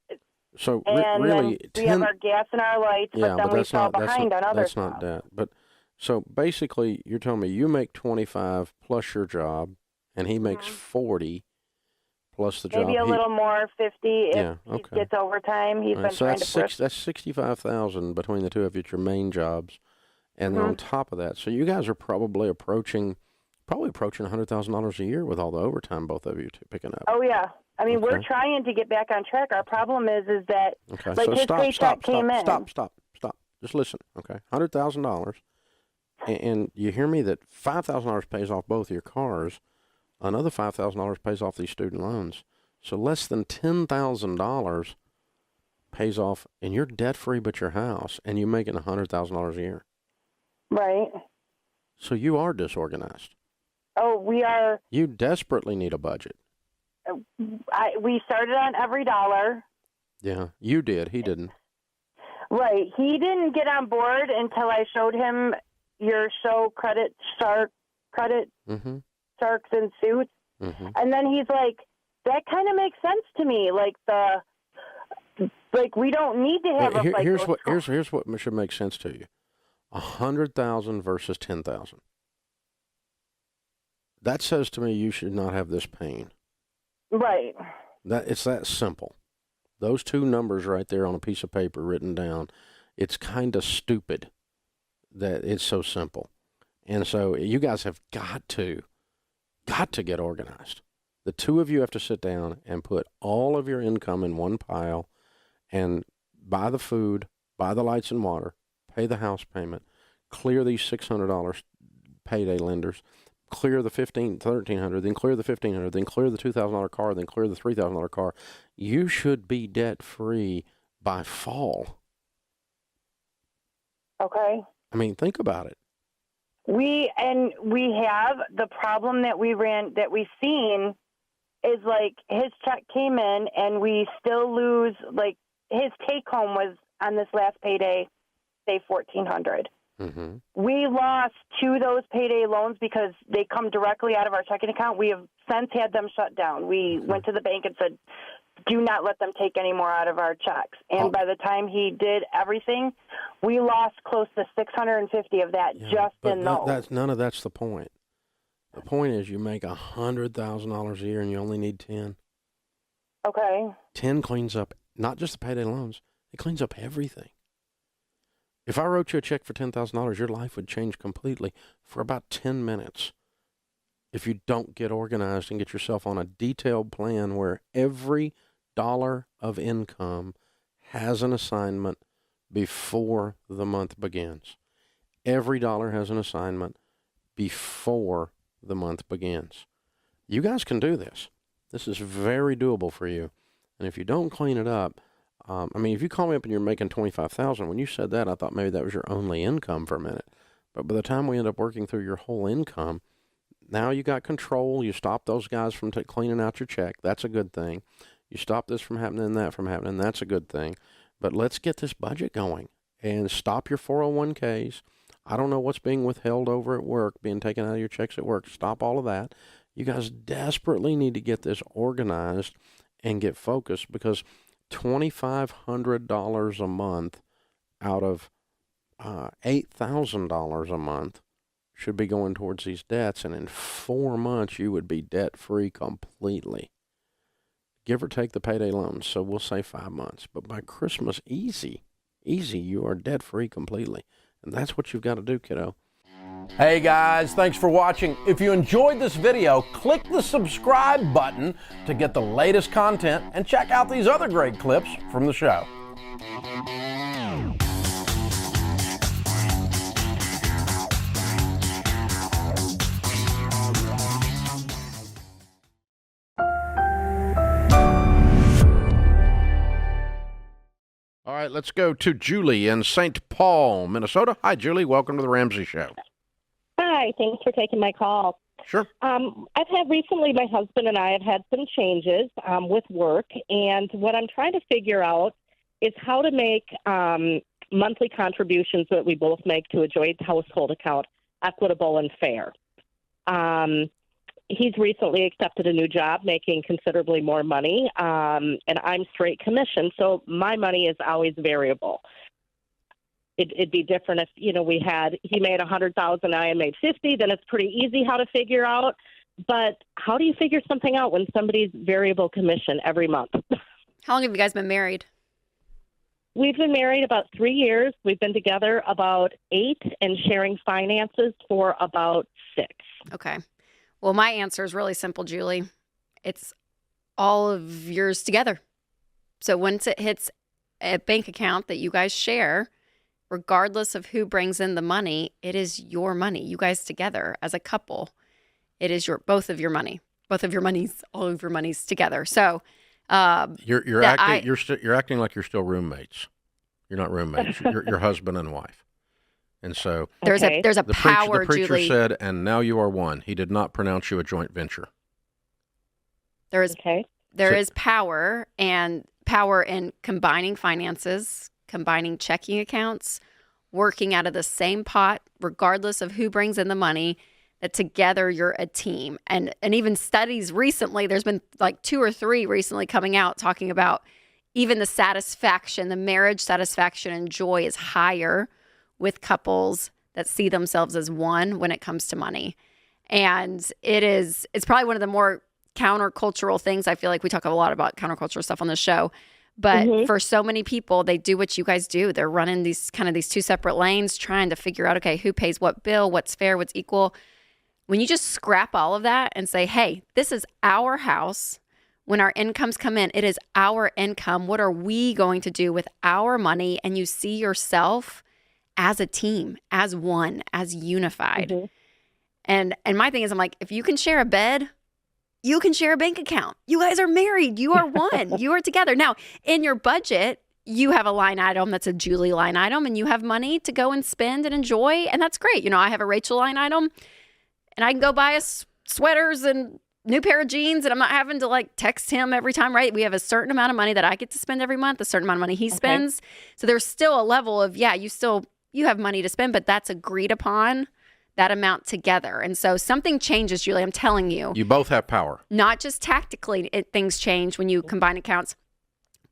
[SPEAKER 1] So
[SPEAKER 9] really, we have our gas and our lights, but then we fall behind on other stuff.
[SPEAKER 1] That's not debt. But so basically, you're telling me you make 25 plus your job, and he makes 40 plus the job.
[SPEAKER 9] Maybe a little more, 50 if he gets overtime. He's been trying to push.
[SPEAKER 1] That's $65,000 between the two of you at your main jobs, and then on top of that, so you guys are probably approaching $100,000 a year with all the overtime both of you picking up.
[SPEAKER 9] Oh yeah. I mean, we're trying to get back on track. Our problem is that like his paycheck came in.
[SPEAKER 1] Stop. Just listen, okay? $100,000, and you hear me that $5,000 pays off both of your cars. Another $5,000 pays off these student loans. So less than $10,000 pays off, and you're debt-free but your house, and you're making $100,000 a year.
[SPEAKER 9] Right.
[SPEAKER 1] So you are disorganized.
[SPEAKER 9] Oh, we are.
[SPEAKER 1] You desperately need a budget.
[SPEAKER 9] We started on every dollar.
[SPEAKER 1] Yeah, you did. He didn't.
[SPEAKER 9] Right. He didn't get on board until I showed him your show, Credit Sharks in Suits. And then he's like, that kind of makes sense to me. Like we don't need to have
[SPEAKER 1] here's what should make sense to you. 100,000 versus 10,000. That says to me you should not have this pain.
[SPEAKER 9] Right.
[SPEAKER 1] It's that simple. Those two numbers right there on a piece of paper written down, It's kind of stupid that it's so simple. And so you guys have got to get organized. The two of you have to sit down and put all of your income in one pile and buy the food, buy the lights and water, pay the house payment, clear these $600 payday lenders, clear the $1,300, then clear the $1,500, then clear the $2,000 car, then clear the $3,000 car. You should be debt-free by fall.
[SPEAKER 9] Okay.
[SPEAKER 1] I mean, think about it.
[SPEAKER 9] We have the problem that we've seen is like his check came in and we still lose, like his take home was on this last payday, say $1,400.
[SPEAKER 1] Mm-hmm.
[SPEAKER 9] We lost 2 of those payday loans because they come directly out of our checking account. We have since had them shut down. We went to the bank and said, do not let them take any more out of our checks. And by the time he did everything, we lost close to $650 of that just in those.
[SPEAKER 1] None of that's the point. The point is you make $100,000 a year and you only need 10.
[SPEAKER 9] Okay.
[SPEAKER 1] 10 cleans up not just the payday loans, it cleans up everything. If I wrote you a check for $10,000, your life would change completely for about 10 minutes if you don't get organized and get yourself on a detailed plan where every dollar of income has an assignment before the month begins. Every dollar has an assignment before the month begins. You guys can do this. This is very doable for you. And if you don't clean it up, if you call me up and you're making $25,000, when you said that, I thought maybe that was your only income for a minute. But by the time we end up working through your whole income, now you got control. You stop those guys from cleaning out your check. That's a good thing. You stop this from happening and that from happening. That's a good thing. But let's get this budget going and stop your 401ks. I don't know what's being withheld over at work, being taken out of your checks at work. Stop all of that. You guys desperately need to get this organized and get focused, because $2,500 a month out of $8,000 a month should be going towards these debts, and in 4 months you would be debt-free completely. Give or take the payday loans, so we'll say 5 months. But by Christmas, easy, you are debt-free completely. And that's what you've got to do, kiddo. Hey guys, thanks for watching. If you enjoyed this video, click the subscribe button to get the latest content and check out these other great clips from the show. All right, let's go to Julie in St. Paul, Minnesota. Hi, Julie. Welcome to the Ramsey Show.
[SPEAKER 10] Hi, thanks for taking my call.
[SPEAKER 1] Sure.
[SPEAKER 10] I've had recently, my husband and I have had some changes with work, and what I'm trying to figure out is how to make monthly contributions that we both make to a joint household account equitable and fair. He's recently accepted a new job making considerably more money, and I'm straight commission, so my money is always variable. It'd be different if, he made $100,000, I made $50,000, then it's pretty easy how to figure out. But how do you figure something out when somebody's variable commission every month?
[SPEAKER 5] How long have you guys been married?
[SPEAKER 10] We've been married about 3 years. We've been together about 8 and sharing finances for about 6.
[SPEAKER 5] Okay. Well, my answer is really simple, Julie. It's all of yours together. So once it hits a bank account that you guys share, regardless of who brings in the money, it is your money. You guys together as a couple, it is both of your money, all of your monies together. So
[SPEAKER 1] you're acting like you're still roommates. You're not roommates. You're husband and wife. And so
[SPEAKER 5] there's a power.
[SPEAKER 1] The preacher
[SPEAKER 5] Julie
[SPEAKER 1] said, "And now you are one." He did not pronounce you a joint venture.
[SPEAKER 5] There is power, and power in combining finances, combining checking accounts, working out of the same pot, regardless of who brings in the money, that together you're a team. And even studies recently, there's been like 2 or 3 recently coming out talking about even the satisfaction, the marriage satisfaction and joy is higher with couples that see themselves as one when it comes to money. And it's probably one of the more countercultural things. I feel like we talk a lot about countercultural stuff on this show, But for so many people, they do what you guys do. They're running these two separate lanes, trying to figure out, okay, who pays what bill, what's fair, what's equal. When you just scrap all of that and say, hey, this is our house. When our incomes come in, it is our income. What are we going to do with our money? And you see yourself as a team, as one, as unified. And my thing is, I'm like, if you can share a bed, you can share a bank account. You guys are married. You are one. You are together. Now, in your budget, you have a line item that's a Julie line item, and you have money to go and spend and enjoy, and that's great. You know, I have a Rachel line item, and I can go buy us sweaters and new pair of jeans, and I'm not having to like text him every time, right? We have a certain amount of money that I get to spend every month, a certain amount of money he spends. So there's still a level of, you have money to spend, but that's agreed upon, that amount together. And so something changes, Julie, I'm telling you.
[SPEAKER 1] You both have power.
[SPEAKER 5] Not just tactically, things change when you combine accounts,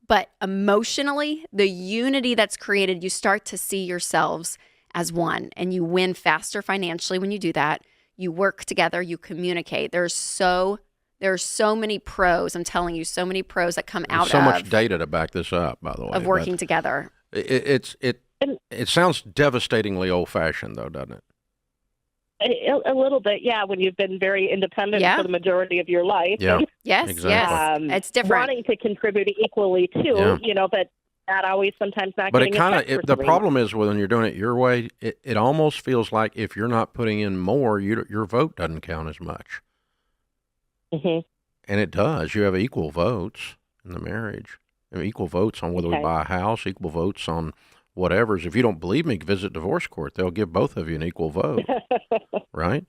[SPEAKER 5] but emotionally, the unity that's created, you start to see yourselves as one, and you win faster financially when you do that. You work together, you communicate. There's so many pros. I'm telling you, so many pros that come out
[SPEAKER 1] so much data to back this up, by the way.
[SPEAKER 5] Of working together.
[SPEAKER 1] It sounds devastatingly old-fashioned, though, doesn't it?
[SPEAKER 10] A little bit, yeah, when you've been very independent for the majority of your life.
[SPEAKER 1] Yeah.
[SPEAKER 5] Yes,
[SPEAKER 1] exactly.
[SPEAKER 5] It's different.
[SPEAKER 10] Wanting to contribute equally, too, but not always sometimes not
[SPEAKER 1] but
[SPEAKER 10] getting
[SPEAKER 1] it kind of the problem is when you're doing it your way, it almost feels like if you're not putting in more, your vote doesn't count as much. And it does. You have equal votes in the marriage. Equal votes on whether we buy a house, equal votes on whatever's. If you don't believe me, visit divorce court. They'll give both of you an equal vote, right?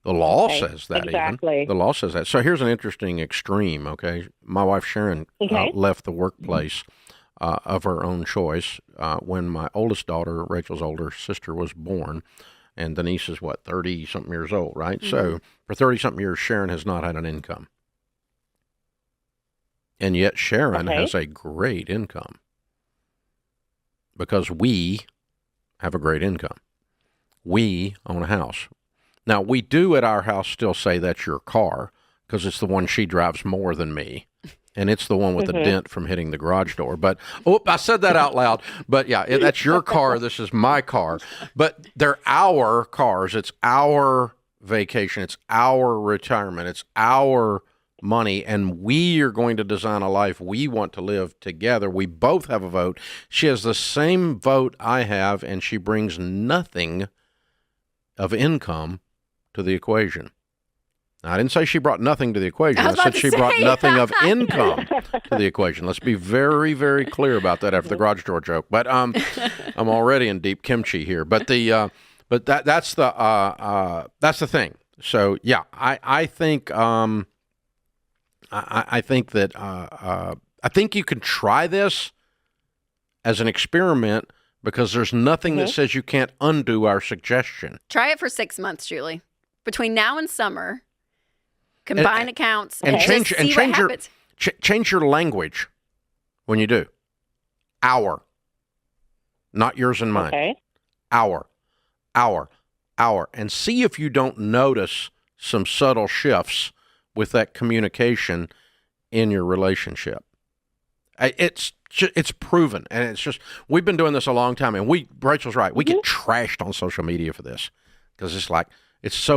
[SPEAKER 1] The law says that
[SPEAKER 10] exactly.
[SPEAKER 1] even. The law says that. So here's an interesting extreme, okay? My wife Sharon left the workplace of her own choice when my oldest daughter, Rachel's older sister, was born. And Denise is, 30-something years old, right? So for 30-something years, Sharon has not had an income. And yet Sharon has a great income because we have a great income. We own a house. Now, we do at our house still say that's your car because it's the one she drives more than me. And it's the one with the dent from hitting the garage door. But, I said that out loud. But, yeah, that's your car. This is my car. But they're our cars. It's our vacation. It's our retirement. It's our money. And we are going to design a life we want to live together. We both have a vote. She has the same vote I have, and she brings nothing of income to the equation. I didn't say she brought nothing to the equation. I said she brought nothing of income to the equation. Let's be very, very clear about that after the garage door joke. But I'm already in deep kimchi here. But that's the thing. So yeah, I think I think you can try this as an experiment because there's nothing that says you can't undo our suggestion.
[SPEAKER 5] Try it for 6 months, Julie. Between now and summer. Combine accounts and change
[SPEAKER 1] your language when you do. Our, not yours and mine.
[SPEAKER 10] Okay.
[SPEAKER 1] Our, and see if you don't notice some subtle shifts with that communication in your relationship. It's proven, and it's just we've been doing this a long time, and Rachel's right. We get trashed on social media for this because it's like it's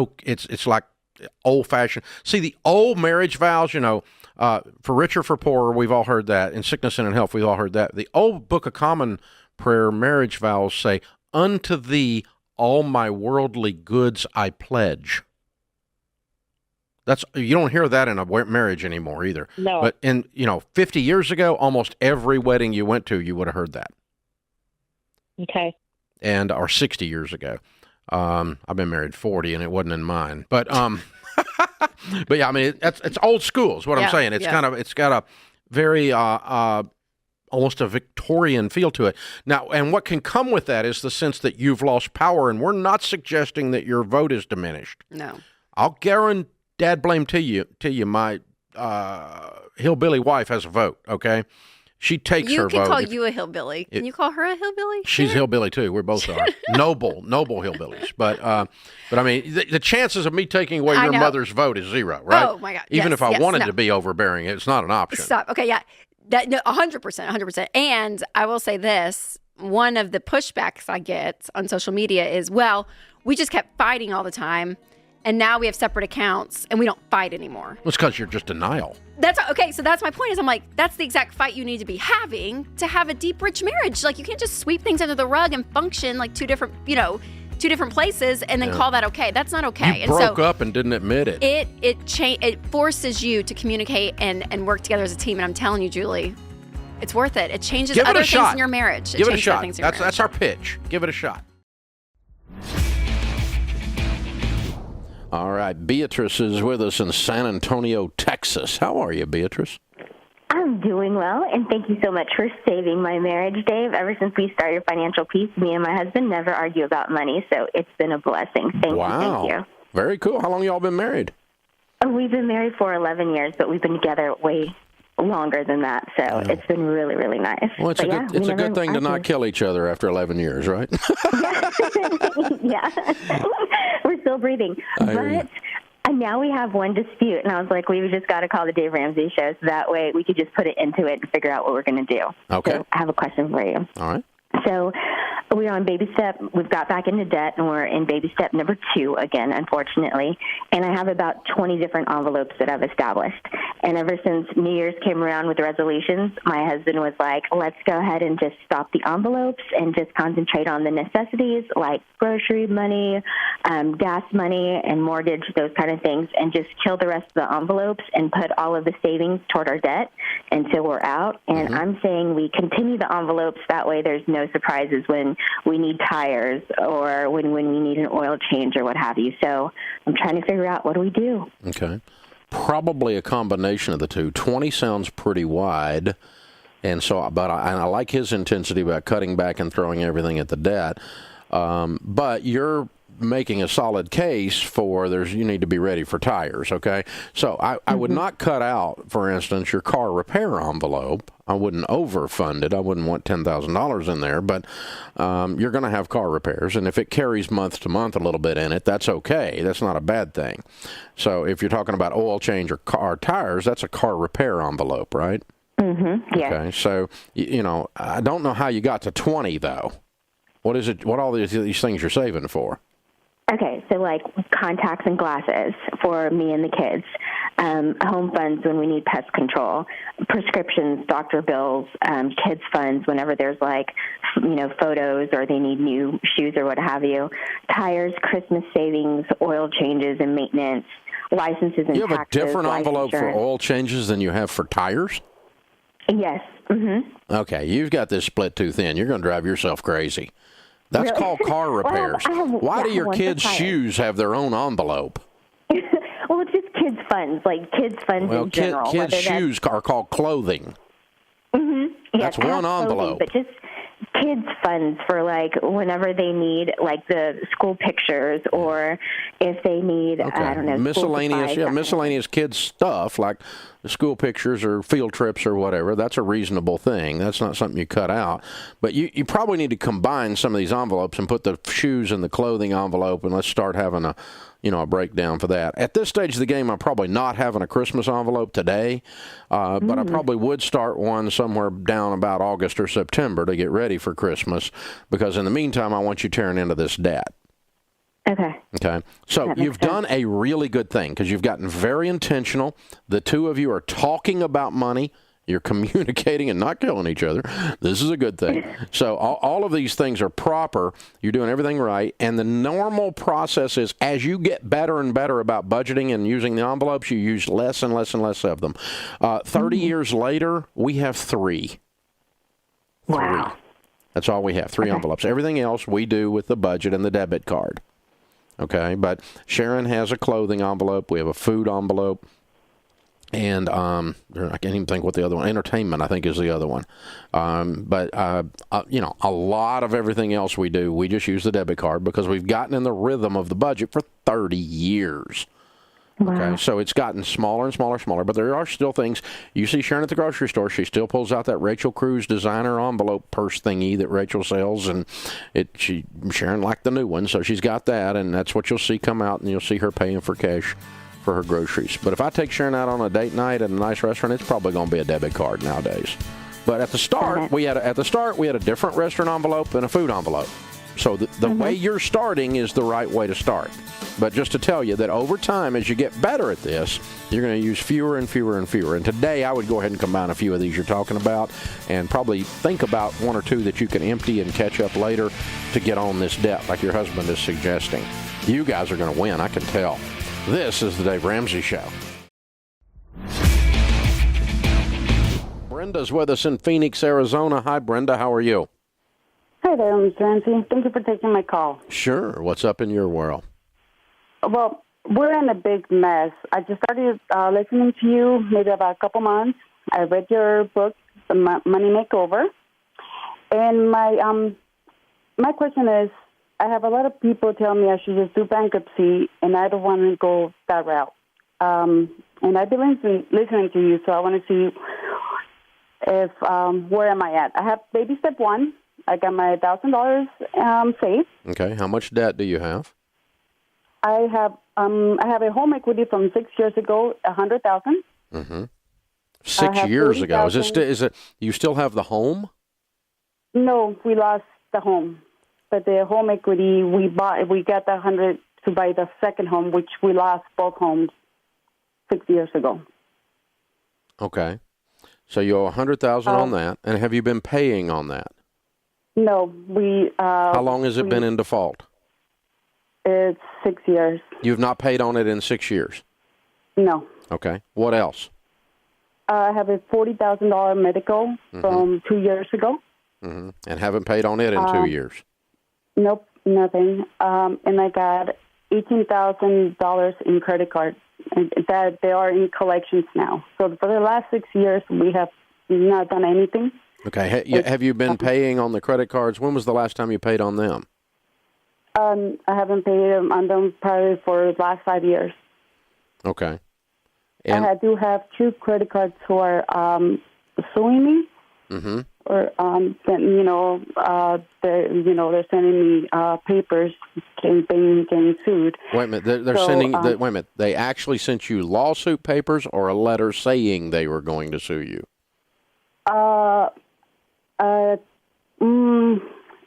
[SPEAKER 1] like old-fashioned. See, the old marriage vows, for richer, for poorer, we've all heard that. In sickness and in health, we've all heard that. The old Book of Common Prayer marriage vows say, "Unto thee all my worldly goods I pledge." You don't hear that in a marriage anymore either.
[SPEAKER 10] No.
[SPEAKER 1] But 50 years ago, almost every wedding you went to, you would have heard that.
[SPEAKER 10] Okay.
[SPEAKER 1] Or 60 years ago. I've been married 40 and it wasn't in mine, but but yeah, I mean, it's old school is what I'm saying. It's it's got a very, almost a Victorian feel to it. Now, and what can come with that is the sense that you've lost power, and we're not suggesting that your vote is diminished.
[SPEAKER 5] No.
[SPEAKER 1] I'll guarantee, Dad, blame to you, my, hillbilly wife has a vote. Okay. She takes her vote.
[SPEAKER 5] You can call you a hillbilly. Can you call her a hillbilly?
[SPEAKER 1] She's hillbilly too. We both are noble hillbillies. But I mean, the chances of me taking away your mother's vote is zero, right?
[SPEAKER 5] Oh my God!
[SPEAKER 1] Even if I wanted to be overbearing, it's not an option.
[SPEAKER 5] Stop. Okay, yeah. That 100%, 100%. And I will say this, one of the pushbacks I get on social media is, well, we just kept fighting all the time, and now we have separate accounts, and we don't fight anymore.
[SPEAKER 1] Well, it's because you're just denial.
[SPEAKER 5] That's okay. So that's my point. Is I'm like, that's the exact fight you need to be having to have a deep, rich marriage. Like, you can't just sweep things under the rug and function like two different places and then call that okay. That's not okay.
[SPEAKER 1] You broke up and didn't admit it.
[SPEAKER 5] It forces you to communicate and work together as a team. And I'm telling you, Julie, it's worth it. It changes other things in your marriage.
[SPEAKER 1] Give it a shot. That's our pitch. Give it a shot. All right, Beatrice is with us in San Antonio, Texas. How are you, Beatrice?
[SPEAKER 11] I'm doing well, and thank you so much for saving my marriage, Dave. Ever since we started Financial Peace, me and my husband never argue about money, so it's been a blessing. Thank you.
[SPEAKER 1] Very cool. How long y'all been married?
[SPEAKER 11] We've been married for 11 years, but we've been together way longer than that, so it's been really, really nice.
[SPEAKER 1] Well, it's a good thing to not kill each other after 11 years, right?
[SPEAKER 11] Yeah. We're still breathing. But now we have one dispute, and I was like, we've just got to call the Dave Ramsey show, so that way we could just put it into it and figure out what we're going to do.
[SPEAKER 1] Okay.
[SPEAKER 11] So I have a question for you.
[SPEAKER 1] All right.
[SPEAKER 11] So we're on baby step. We've got back into debt, and we're in baby step number 2 again, unfortunately. And I have about 20 different envelopes that I've established. And ever since New Year's came around with the resolutions, my husband was like, let's go ahead and just stop the envelopes and just concentrate on the necessities like grocery money, gas money, and mortgage, those kind of things, and just kill the rest of the envelopes and put all of the savings toward our debt until we're out. And I'm saying we continue the envelopes. That way there's no surprises when we need tires or when we need an oil change or what have you. So I'm trying to figure out, what do we do?
[SPEAKER 1] Okay. Probably a combination of the two. 20 sounds pretty wide, and so, but I like his intensity about cutting back and throwing everything at the debt. But you're making a solid case for you need to be ready for tires, okay? So I would not cut out, for instance, your car repair envelope. I wouldn't overfund it. I wouldn't want $10,000 in there, but you're going to have car repairs, and if it carries month to month a little bit in it, that's okay. That's not a bad thing. So if you're talking about oil change or car tires, that's a car repair envelope, right?
[SPEAKER 11] Mm-hmm. Yeah.
[SPEAKER 1] Okay. So, I don't know how you got to 20, though. What is it? What all these things you're saving for?
[SPEAKER 11] Okay, so like contacts and glasses for me and the kids, home funds when we need pest control, prescriptions, doctor bills, kids funds whenever there's photos or they need new shoes or what have you, tires, Christmas savings, oil changes and maintenance, licenses and taxes.
[SPEAKER 1] You have a different envelope
[SPEAKER 11] insurance.
[SPEAKER 1] for oil changes than you have for tires?
[SPEAKER 11] Yes. Mm-hmm.
[SPEAKER 1] Okay, you've got this split too thin. You're going to drive yourself crazy. That's called car repairs. Why do your kids' shoes have their own envelope?
[SPEAKER 11] Well, it's just kids' funds, in general.
[SPEAKER 1] Kids' shoes are called clothing.
[SPEAKER 11] Mm-hmm. Yes,
[SPEAKER 1] that's one envelope.
[SPEAKER 11] But just kids' funds for whenever they need the school pictures or if they need I don't know,
[SPEAKER 1] miscellaneous kids stuff like the school pictures or field trips or whatever. That's a reasonable thing. That's not something you cut out. But you probably need to combine some of these envelopes and put the shoes in the clothing envelope, and let's start having a breakdown for that. At this stage of the game, I'm probably not having a Christmas envelope today, but I probably would start one somewhere down about August or September to get ready for Christmas, because in the meantime, I want you tearing into this debt. Okay. So you've done a really good thing because you've gotten very intentional. The two of you are talking about money. You're communicating and not killing each other. This is a good thing. So all of these things are proper. You're doing everything right. And the normal process is as you get better and better about budgeting and using the envelopes, you use less and less and less of them. 30 years later, we have 3.
[SPEAKER 11] Wow.
[SPEAKER 1] 3. That's all we have, 3 envelopes. Everything else we do with the budget and the debit card. Okay, but Sharon has a clothing envelope. We have a food envelope. And I can't even think what the other one, entertainment, I think, is the other one. But a lot of everything else we do, we just use the debit card because we've gotten in the rhythm of the budget for 30 years.
[SPEAKER 11] Wow.
[SPEAKER 1] Okay, so it's gotten smaller and smaller and smaller, but there are still things. You see Sharon at the grocery store, she still pulls out that Rachel Cruz designer envelope purse thingy that Rachel sells, and Sharon liked the new one, so she's got that, and that's what you'll see come out, and you'll see her paying for cash for her groceries. But if I take Sharon out on a date night at a nice restaurant, it's probably going to be a debit card nowadays. But at the start, we had a different restaurant envelope and a food envelope. So the way you're starting is the right way to start. But just to tell you that over time, as you get better at this, you're going to use fewer and fewer and fewer. And today, I would go ahead and combine a few of these you're talking about and probably think about one or two that you can empty and catch up later to get on this debt, like your husband is suggesting. You guys are going to win, I can tell. This is the Dave Ramsey Show. Brenda's with us in Phoenix, Arizona. Hi, Brenda. How are you?
[SPEAKER 12] Hi there, Mr. Ramsey. Thank you for taking my call.
[SPEAKER 1] Sure. What's up in your world?
[SPEAKER 12] Well, we're in a big mess. I just started listening to you maybe about a couple months. I read your book, The Money Makeover. And my question is, I have a lot of people tell me I should just do bankruptcy, and I don't want to go that route. And I've been listening to you, so I want to see if where am I at. I have baby step one. I got my $1,000 saved.
[SPEAKER 1] Okay. How much debt do you have?
[SPEAKER 12] I have a home equity from 6 years ago, $100,000.
[SPEAKER 1] Mm-hmm. 6 years ago. Is it? You still have the home?
[SPEAKER 12] No, we lost the home, but the home equity we got the 100 to buy the second home, which we lost both homes 6 years ago.
[SPEAKER 1] Okay. So you owe $100,000 on that, and have you been paying on that?
[SPEAKER 12] No, we.
[SPEAKER 1] How long has it been in default?
[SPEAKER 12] It's 6 years.
[SPEAKER 1] You've not paid on it in 6 years?
[SPEAKER 12] No.
[SPEAKER 1] Okay. What else?
[SPEAKER 12] I have a $40,000 medical from 2 years ago.
[SPEAKER 1] Mm-hmm. And haven't paid on it in 2 years?
[SPEAKER 12] Nope, nothing. And I got $18,000 in credit cards. And that they are in collections now. So for the last 6 years, we have not done anything.
[SPEAKER 1] Okay. Have you been paying on the credit cards? When was the last time you paid on them?
[SPEAKER 12] I haven't paid on them probably for the last 5 years.
[SPEAKER 1] Okay. And
[SPEAKER 12] I do have two credit cards who are suing me.
[SPEAKER 1] Mm-hmm.
[SPEAKER 12] Or they're sending me papers getting sued.
[SPEAKER 1] Wait a minute. They're sending. Wait a minute. They actually sent you lawsuit papers or a letter saying they were going to sue you?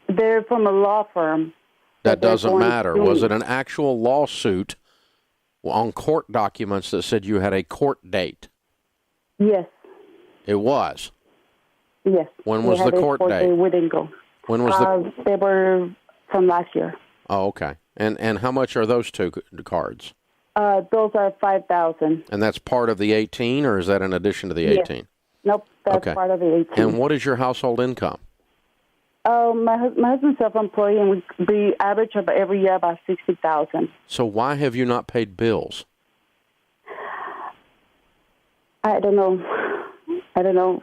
[SPEAKER 12] They're from a law firm.
[SPEAKER 1] That doesn't matter. Was it an actual lawsuit on court documents that said you had a court date?
[SPEAKER 12] Yes.
[SPEAKER 1] It was?
[SPEAKER 12] Yes.
[SPEAKER 1] When was the court date?
[SPEAKER 12] We didn't go.
[SPEAKER 1] When was the...
[SPEAKER 12] They were from last year.
[SPEAKER 1] Oh, okay. And how much are those two cards?
[SPEAKER 12] Those are $5,000.
[SPEAKER 1] And that's part of the 18, or is that in addition to the 18?
[SPEAKER 12] Yes. Nope, that's part of the 18.
[SPEAKER 1] And what is your household income?
[SPEAKER 12] My husband's self-employed, and we average every year about $60,000.
[SPEAKER 1] So why have you not paid bills?
[SPEAKER 12] I don't know. I don't know.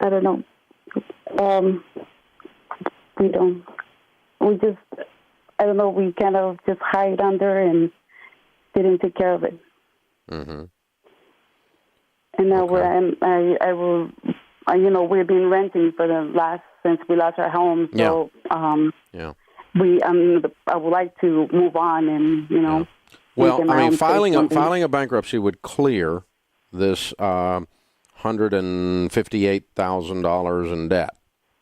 [SPEAKER 12] I don't know. I don't know. We kind of just hide under and didn't take care of it. Mm-hmm. And now we've been renting since we lost our home. So,
[SPEAKER 1] yeah.
[SPEAKER 12] I would like to move on and,
[SPEAKER 1] Yeah. Well, I mean, filing a bankruptcy would clear this $158,000 in debt,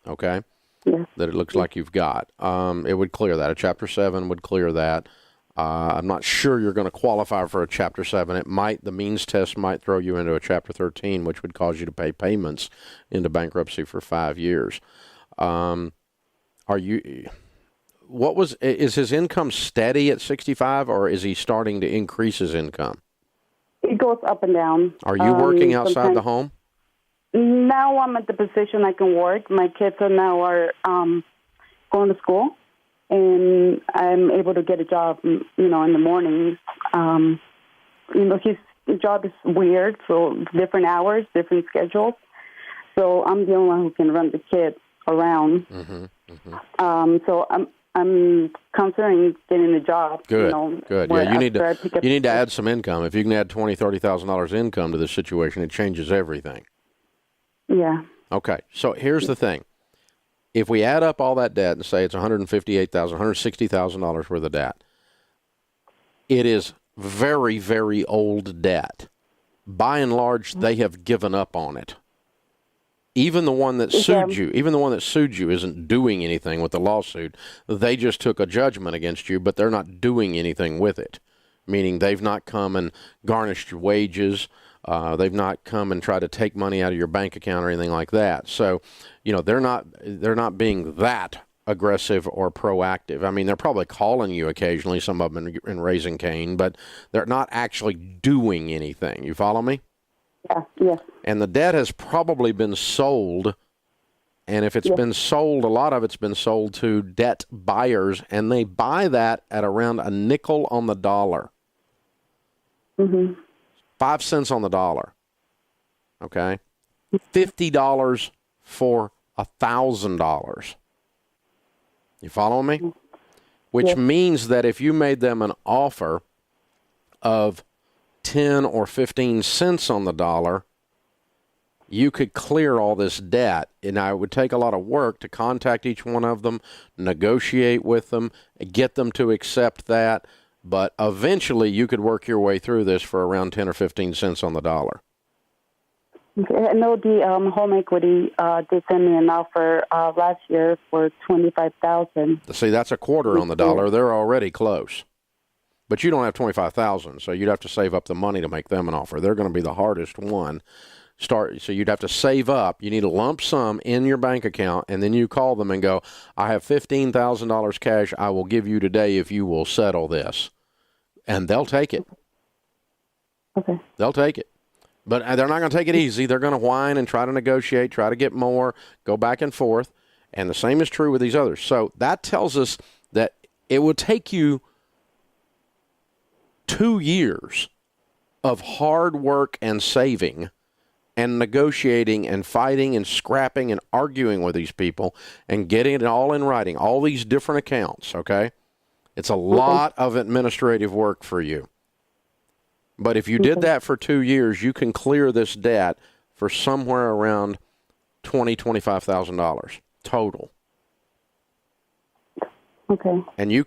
[SPEAKER 1] okay?
[SPEAKER 12] Yes.
[SPEAKER 1] That it looks like you've got. It would clear that. A Chapter 7 would clear that. I'm not sure you're going to qualify for a Chapter 7. The means test might throw you into a Chapter 13, which would cause you to pay payments into bankruptcy for 5 years. Is his income steady at 65, or is he starting to increase his income?
[SPEAKER 12] It goes up and down.
[SPEAKER 1] Are you working outside the home?
[SPEAKER 12] Now I'm at the position I can work. My kids are going to school, and I'm able to get a job, in the mornings. His job is weird, so different hours, different schedules. So I'm the only one who can run the kids around. Mm-hmm. Mm-hmm. So I'm considering getting a job.
[SPEAKER 1] Good, good. Yeah, you need to add some income. If you can add $20,000-$30,000 income to this situation, it changes everything.
[SPEAKER 12] Yeah.
[SPEAKER 1] Okay, so here's the thing. If we add up all that debt and say it's $158,000, $160,000 worth of debt, it is very, very old debt. By and large, they have given up on it. Even the one that sued you isn't doing anything with the lawsuit. They just took a judgment against you, but they're not doing anything with it. Meaning they've not come and garnished your wages. They've not come and tried to take money out of your bank account or anything like that. So, they're not being that aggressive or proactive. I mean, they're probably calling you occasionally, some of them in Raising Cain, but they're not actually doing anything. You follow me?
[SPEAKER 12] Yeah, yes.
[SPEAKER 1] And the debt has probably been sold. And if it's been sold, a lot of it's been sold to debt buyers, and they buy that at around a nickel on the dollar. 5 cents on the dollar. Okay? $50 for $1,000. You follow me? Which means that if you made them an offer of 10 or 15 cents on the dollar, you could clear all this debt. And it would take a lot of work to contact each one of them, negotiate with them, get them to accept that. But eventually you could work your way through this for around 10 or 15 cents on the dollar.
[SPEAKER 12] Okay. I know the home equity did send me an offer last year for $25,000.
[SPEAKER 1] See, that's a quarter on the dollar. They're already close. But you don't have $25,000, so you'd have to save up the money to make them an offer. They're going to be the hardest one. So you'd have to save up. You need a lump sum in your bank account, and then you call them and go, I have $15,000 cash I will give you today if you will settle this. And they'll take it.
[SPEAKER 12] Okay.
[SPEAKER 1] They'll take it. But they're not going to take it easy. They're going to whine and try to negotiate, try to get more, go back and forth. And the same is true with these others. So that tells us that it would take you 2 years of hard work and saving and negotiating and fighting and scrapping and arguing with these people and getting it all in writing, all these different accounts, okay? It's a lot of administrative work for you. But if you did that for 2 years, you can clear this debt for somewhere around $25,000 total.
[SPEAKER 12] Okay.
[SPEAKER 1] And you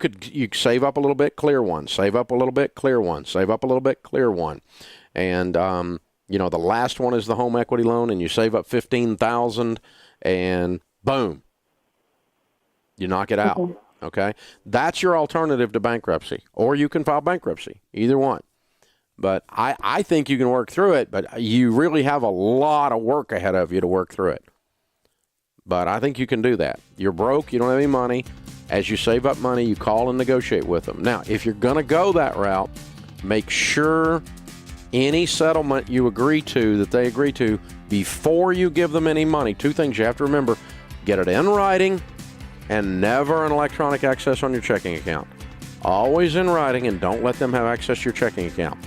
[SPEAKER 1] save up a little bit, clear one. Save up a little bit, clear one. Save up a little bit, clear one. And the last one is the home equity loan, and you save up $15,000, and boom, you knock it out. Okay, that's your alternative to bankruptcy, or you can file bankruptcy. Either one. But I think you can work through it, but you really have a lot of work ahead of you to work through it. But I think you can do that. You're broke, you don't have any money. As you save up money, you call and negotiate with them. Now, if you're going to go that route, make sure any settlement you agree to, that they agree to, before you give them any money. 2 things you have to remember. Get it in writing and never an electronic access on your checking account. Always in writing, and don't let them have access to your checking account.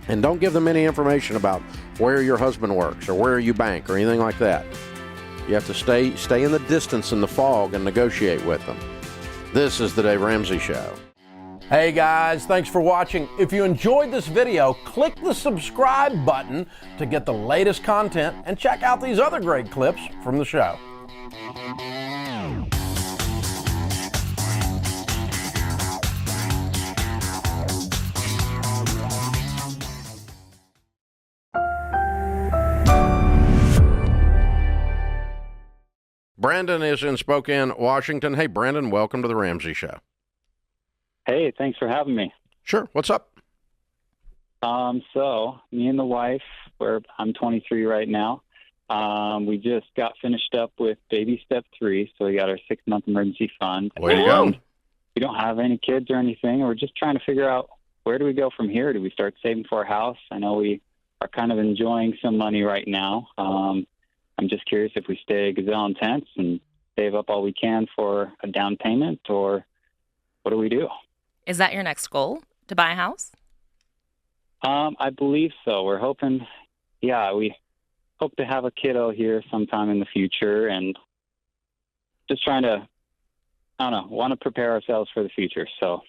[SPEAKER 1] And don't give them any information about where your husband works or where you bank or anything like that. You have to stay in the distance in the fog and negotiate with them. This is the Dave Ramsey Show. Hey guys, thanks for watching. If you enjoyed this video, click the subscribe button to get the latest content and check out these other great clips from the show. Brandon is in Spokane, Washington. Hey, Brandon, welcome to the Ramsey Show.
[SPEAKER 13] Hey, thanks for having me.
[SPEAKER 1] Sure. What's up?
[SPEAKER 13] So me and the wife, I'm 23 right now. We just got finished up with baby step 3, so we got our 6-month emergency fund.
[SPEAKER 1] Way to go.
[SPEAKER 13] We don't have any kids or anything. We're just trying to figure out, where do we go from here? Do we start saving for a house? I know we are kind of enjoying some money right now. I'm just curious if we stay gazelle intense and save up all we can for a down payment, or what do we do?
[SPEAKER 3] Is that your next goal, to buy a house?
[SPEAKER 13] I believe so. We're hoping, we hope to have a kiddo here sometime in the future, and just trying to, want to prepare ourselves for the future. So,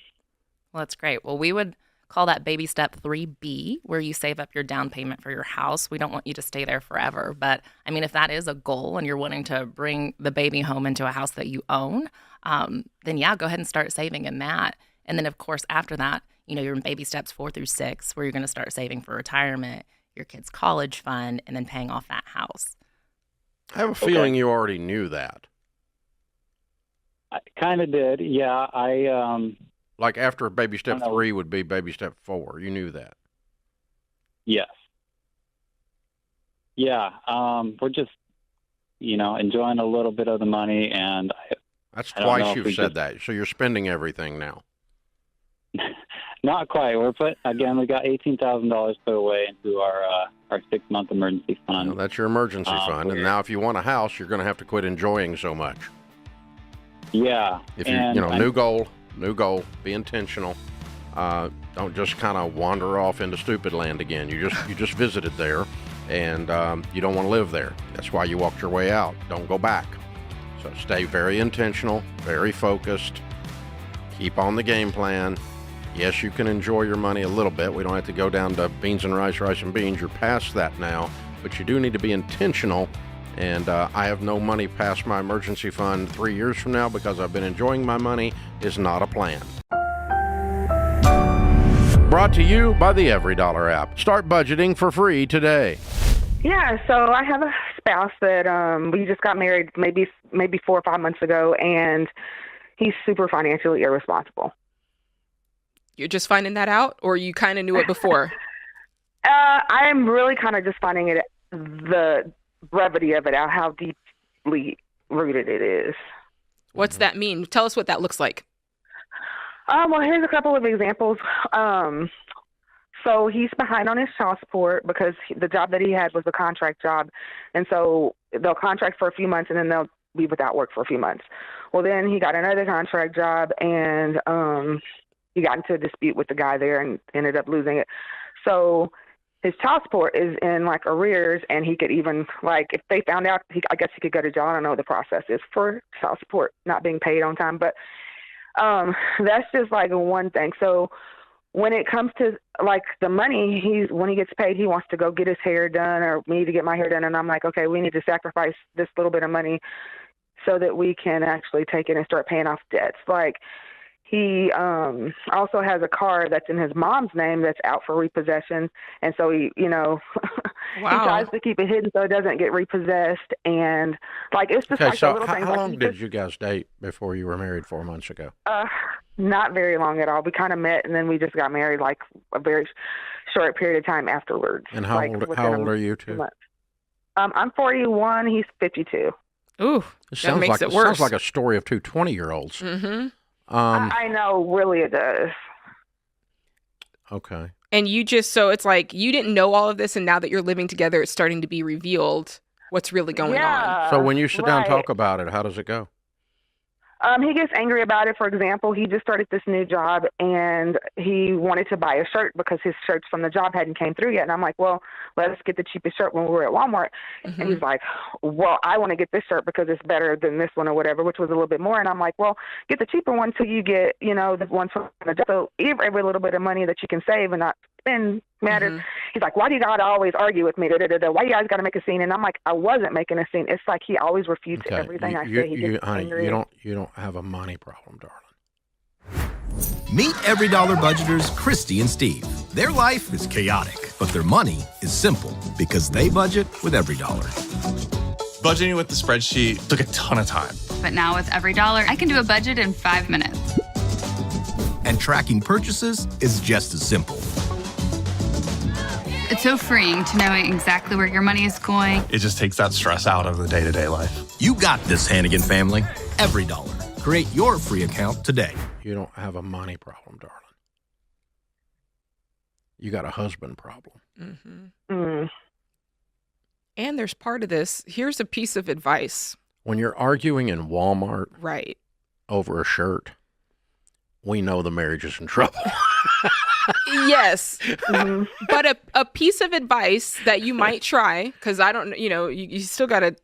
[SPEAKER 3] Well, that's great. Well, we would call that baby step 3B, where you save up your down payment for your house. We don't want you to stay there forever. But I mean, if that is a goal and you're wanting to bring the baby home into a house that you own, then go ahead and start saving in that. And then, of course, after that, you're in baby steps 4 through 6, where you're going to start saving for retirement, your kid's college fund, and then paying off that house.
[SPEAKER 1] I have a feeling you already knew that.
[SPEAKER 13] I kind of did. Yeah.
[SPEAKER 1] Like after baby step 3 would be baby step 4. You knew that.
[SPEAKER 13] Yes. Yeah. We're just, enjoying a little bit of the money, and
[SPEAKER 1] that's twice you've said that. So you're spending everything now.
[SPEAKER 13] Not quite. We got $18,000 put away into our 6-month emergency fund.
[SPEAKER 1] Well, that's your emergency fund. And now if you want a house, you're going to have to quit enjoying so much.
[SPEAKER 13] Yeah.
[SPEAKER 1] If new goal, be intentional. Don't just kind of wander off into stupid land again. You just visited there, and you don't want to live there. That's why you walked your way out. Don't go back. So stay very intentional, very focused. Keep on the game plan. Yes, you can enjoy your money a little bit. We don't have to go down to beans and rice and beans. You're past that now, but you do need to be intentional. And I have no money past my emergency fund 3 years from now because I've been enjoying my money is not a plan. Brought to you by the EveryDollar app. Start budgeting for free today.
[SPEAKER 14] Yeah, so I have a spouse that we just got married maybe 4 or 5 months ago, and he's super financially irresponsible.
[SPEAKER 15] You're just finding that out, or you kind of knew it before?
[SPEAKER 14] I'm really kind of just finding it, the brevity of it out, how deeply rooted it is.
[SPEAKER 15] What's that mean? Tell us what that looks like.
[SPEAKER 14] Well, here's a couple of examples. So he's behind on his child support because the job that he had was a contract job. And so they'll contract for a few months and then they'll be without work for a few months. Well, then he got another contract job and he got into a dispute with the guy there and ended up losing it. So his child support is in like arrears, and he could even, like, if they found out, I guess he could go to jail. I don't know what the process is for child support not being paid on time, but that's just like one thing. So when it comes to like the money, when he gets paid, he wants to go get his hair done or me to get my hair done. And I'm like, okay, we need to sacrifice this little bit of money so that we can actually take it and start paying off debts. Like, he also has a car that's in his mom's name that's out for repossession. And so he, he tries to keep it hidden so it doesn't get repossessed. And like, it's just
[SPEAKER 1] okay,
[SPEAKER 14] like
[SPEAKER 1] so
[SPEAKER 14] the little things.
[SPEAKER 1] How long did you guys date before you were married 4 months ago?
[SPEAKER 14] Not very long at all. We kind of met and then we just got married like a very short period of time afterwards.
[SPEAKER 1] And how old are you two?
[SPEAKER 14] I'm 41. He's 52.
[SPEAKER 15] Ooh, that makes it worse.
[SPEAKER 1] Sounds like a story of two 20-year-olds.
[SPEAKER 15] Mm-hmm.
[SPEAKER 14] I know, really it does.
[SPEAKER 1] Okay.
[SPEAKER 15] And so it's like you didn't know all of this, and now that you're living together, it's starting to be revealed what's really going on.
[SPEAKER 1] So when you sit down and talk about it, how does it go?
[SPEAKER 14] He gets angry about it. For example, he just started this new job and he wanted to buy a shirt because his shirts from the job hadn't came through yet. And I'm like, well, let's get the cheapest shirt when we were at Walmart. Mm-hmm. And he's like, well, I want to get this shirt because it's better than this one or whatever, which was a little bit more. And I'm like, well, get the cheaper one till you get, the one from the job. So every little bit of money that you can save and not spend matters. Mm-hmm. He's like, why do you got to always argue with me? Why you guys got to make a scene? And I'm like, I wasn't making a scene. It's like he always refutes everything I say. He gets angry.
[SPEAKER 1] You don't have a money problem, darling.
[SPEAKER 16] Meet EveryDollar budgeters Christy and Steve. Their life is chaotic, but their money is simple because they budget with EveryDollar.
[SPEAKER 17] Budgeting with the spreadsheet took a ton of time.
[SPEAKER 18] But now with EveryDollar, I can do a budget in 5 minutes.
[SPEAKER 16] And tracking purchases is just as simple.
[SPEAKER 18] It's so freeing to know exactly where your money is going.
[SPEAKER 17] It just takes that stress out of the day-to-day life.
[SPEAKER 16] You got this, Hannigan family. EveryDollar. Create your free account today.
[SPEAKER 1] You don't have a money problem, darling. You got a husband problem.
[SPEAKER 15] Mm-hmm. Mm. And there's part of this. Here's a piece of advice.
[SPEAKER 1] When you're arguing in Walmart,
[SPEAKER 15] right,
[SPEAKER 1] over a shirt, we know the marriage is in trouble.
[SPEAKER 15] Yes. Mm-hmm. But a piece of advice that you might try, because I don't, you still gotta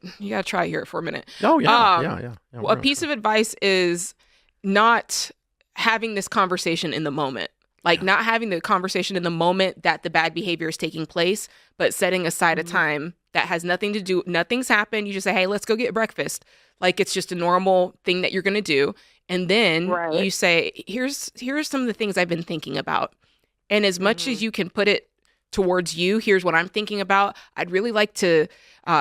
[SPEAKER 15] try here for a minute.
[SPEAKER 1] Oh yeah, yeah.
[SPEAKER 15] A piece of advice is not having this conversation in the moment. Like not having the conversation in the moment that the bad behavior is taking place, but setting aside a time that has nothing to do, nothing's happened. You just say, hey, let's go get breakfast. Like it's just a normal thing that you're going to do. And then you say, here's some of the things I've been thinking about. And as much as you can put it towards you, here's what I'm thinking about. I'd really like to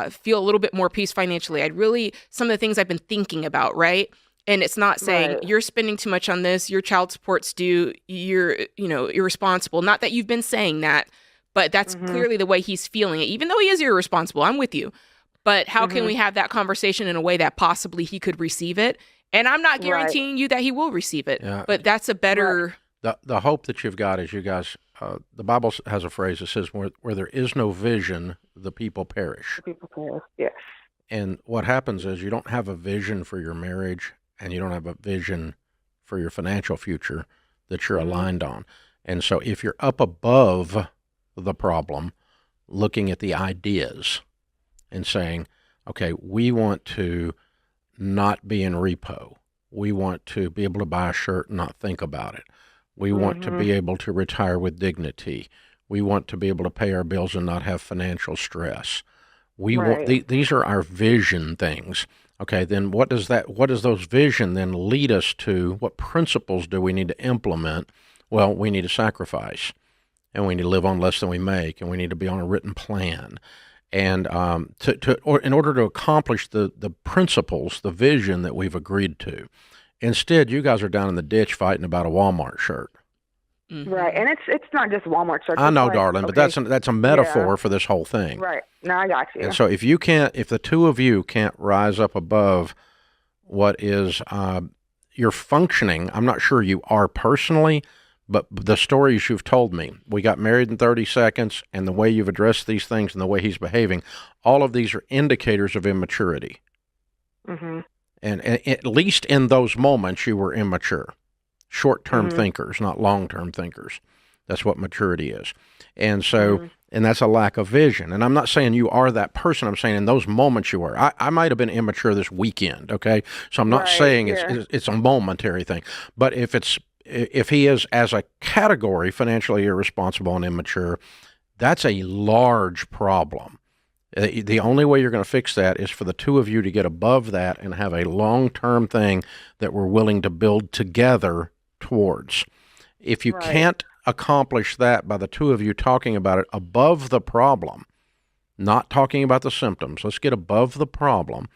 [SPEAKER 15] feel a little bit more peace financially. Some of the things I've been thinking about, right? And it's not saying you're spending too much on this, your child support's due, you're, irresponsible. Not that you've been saying that, but that's clearly the way he's feeling it, even though he is irresponsible. I'm with you. But how can we have that conversation in a way that possibly he could receive it? And I'm not guaranteeing you that he will receive it, but that's a better...
[SPEAKER 1] The hope that you've got is you guys, the Bible has a phrase that says, where there is no vision, the people perish.
[SPEAKER 14] The people perish, yes.
[SPEAKER 1] And what happens is you don't have a vision for your marriage and you don't have a vision for your financial future that you're aligned on. And so if you're up above the problem, looking at the ideas and saying, okay, we want to not be in repo. We want to be able to buy a shirt and not think about it. We want to be able to retire with dignity. We want to be able to pay our bills and not have financial stress. We want these are our vision things. Okay, then what does those vision then lead us to? What principles do we need to implement? Well, we need to sacrifice, and we need to live on less than we make, and we need to be on a written plan. And in order to accomplish the principles, the vision that we've agreed to. Instead, you guys are down in the ditch fighting about a Walmart shirt.
[SPEAKER 14] Right, and it's not just Walmart shirts.
[SPEAKER 1] I know, darling, but that's a metaphor for this whole thing.
[SPEAKER 14] Right. No, I got you.
[SPEAKER 1] And so if the two of you can't rise up above what is your functioning, I'm not sure you are personally, but the stories you've told me, we got married in 30 seconds, and the way you've addressed these things and the way he's behaving, all of these are indicators of immaturity. And at least in those moments, you were immature. Short-term thinkers, not long-term thinkers. That's what maturity is. And so, and that's a lack of vision. And I'm not saying you are that person. I'm saying in those moments you were. I might have been immature this weekend, okay? So I'm not saying it's a momentary thing. But if he is, as a category, financially irresponsible and immature, that's a large problem. The only way you're going to fix that is for the two of you to get above that and have a long-term thing that we're willing to build together towards. If you can't accomplish that by the two of you talking about it above the problem, not talking about the symptoms, let's get above the problem.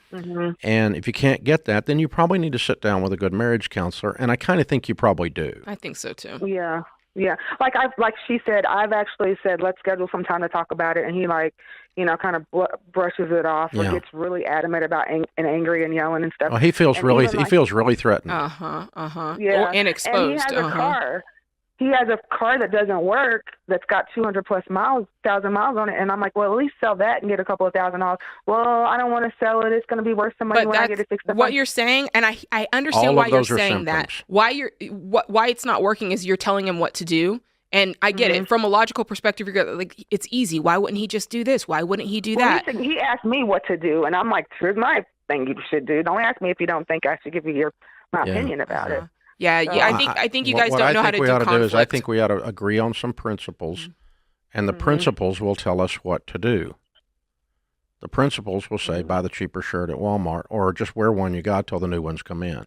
[SPEAKER 1] And if you can't get that, then you probably need to sit down with a good marriage counselor, and I kind of think you probably do.
[SPEAKER 15] I think so too.
[SPEAKER 14] Yeah. Yeah, like she said, I've actually said, let's schedule some time to talk about it, and he kind of brushes it off or gets really adamant about and angry and yelling and stuff.
[SPEAKER 1] Well, he feels really threatened.
[SPEAKER 14] Yeah,
[SPEAKER 15] and exposed.
[SPEAKER 14] And he has a car. He has a car that doesn't work that's got 200,000 miles on it, and I'm like, well, at least sell that and get a couple of $1,000. Well, I don't want to sell it. It's going to be worth some money when I get it fixed up.
[SPEAKER 15] What you're saying, and I understand why you're saying that. Why it's not working is you're telling him what to do. And I get it. From a logical perspective, you're like, it's easy. Why wouldn't he just do this? Why wouldn't he do that?
[SPEAKER 14] He asked me what to do, and I'm like, here's my thing you should do. Don't ask me if you don't think I should give you my opinion about it.
[SPEAKER 15] Yeah, I think you guys don't know how to do conflict.
[SPEAKER 1] I think we ought to agree on some principles, and the principles will tell us what to do. The principles will say, buy the cheaper shirt at Walmart, or just wear one you got till the new ones come in.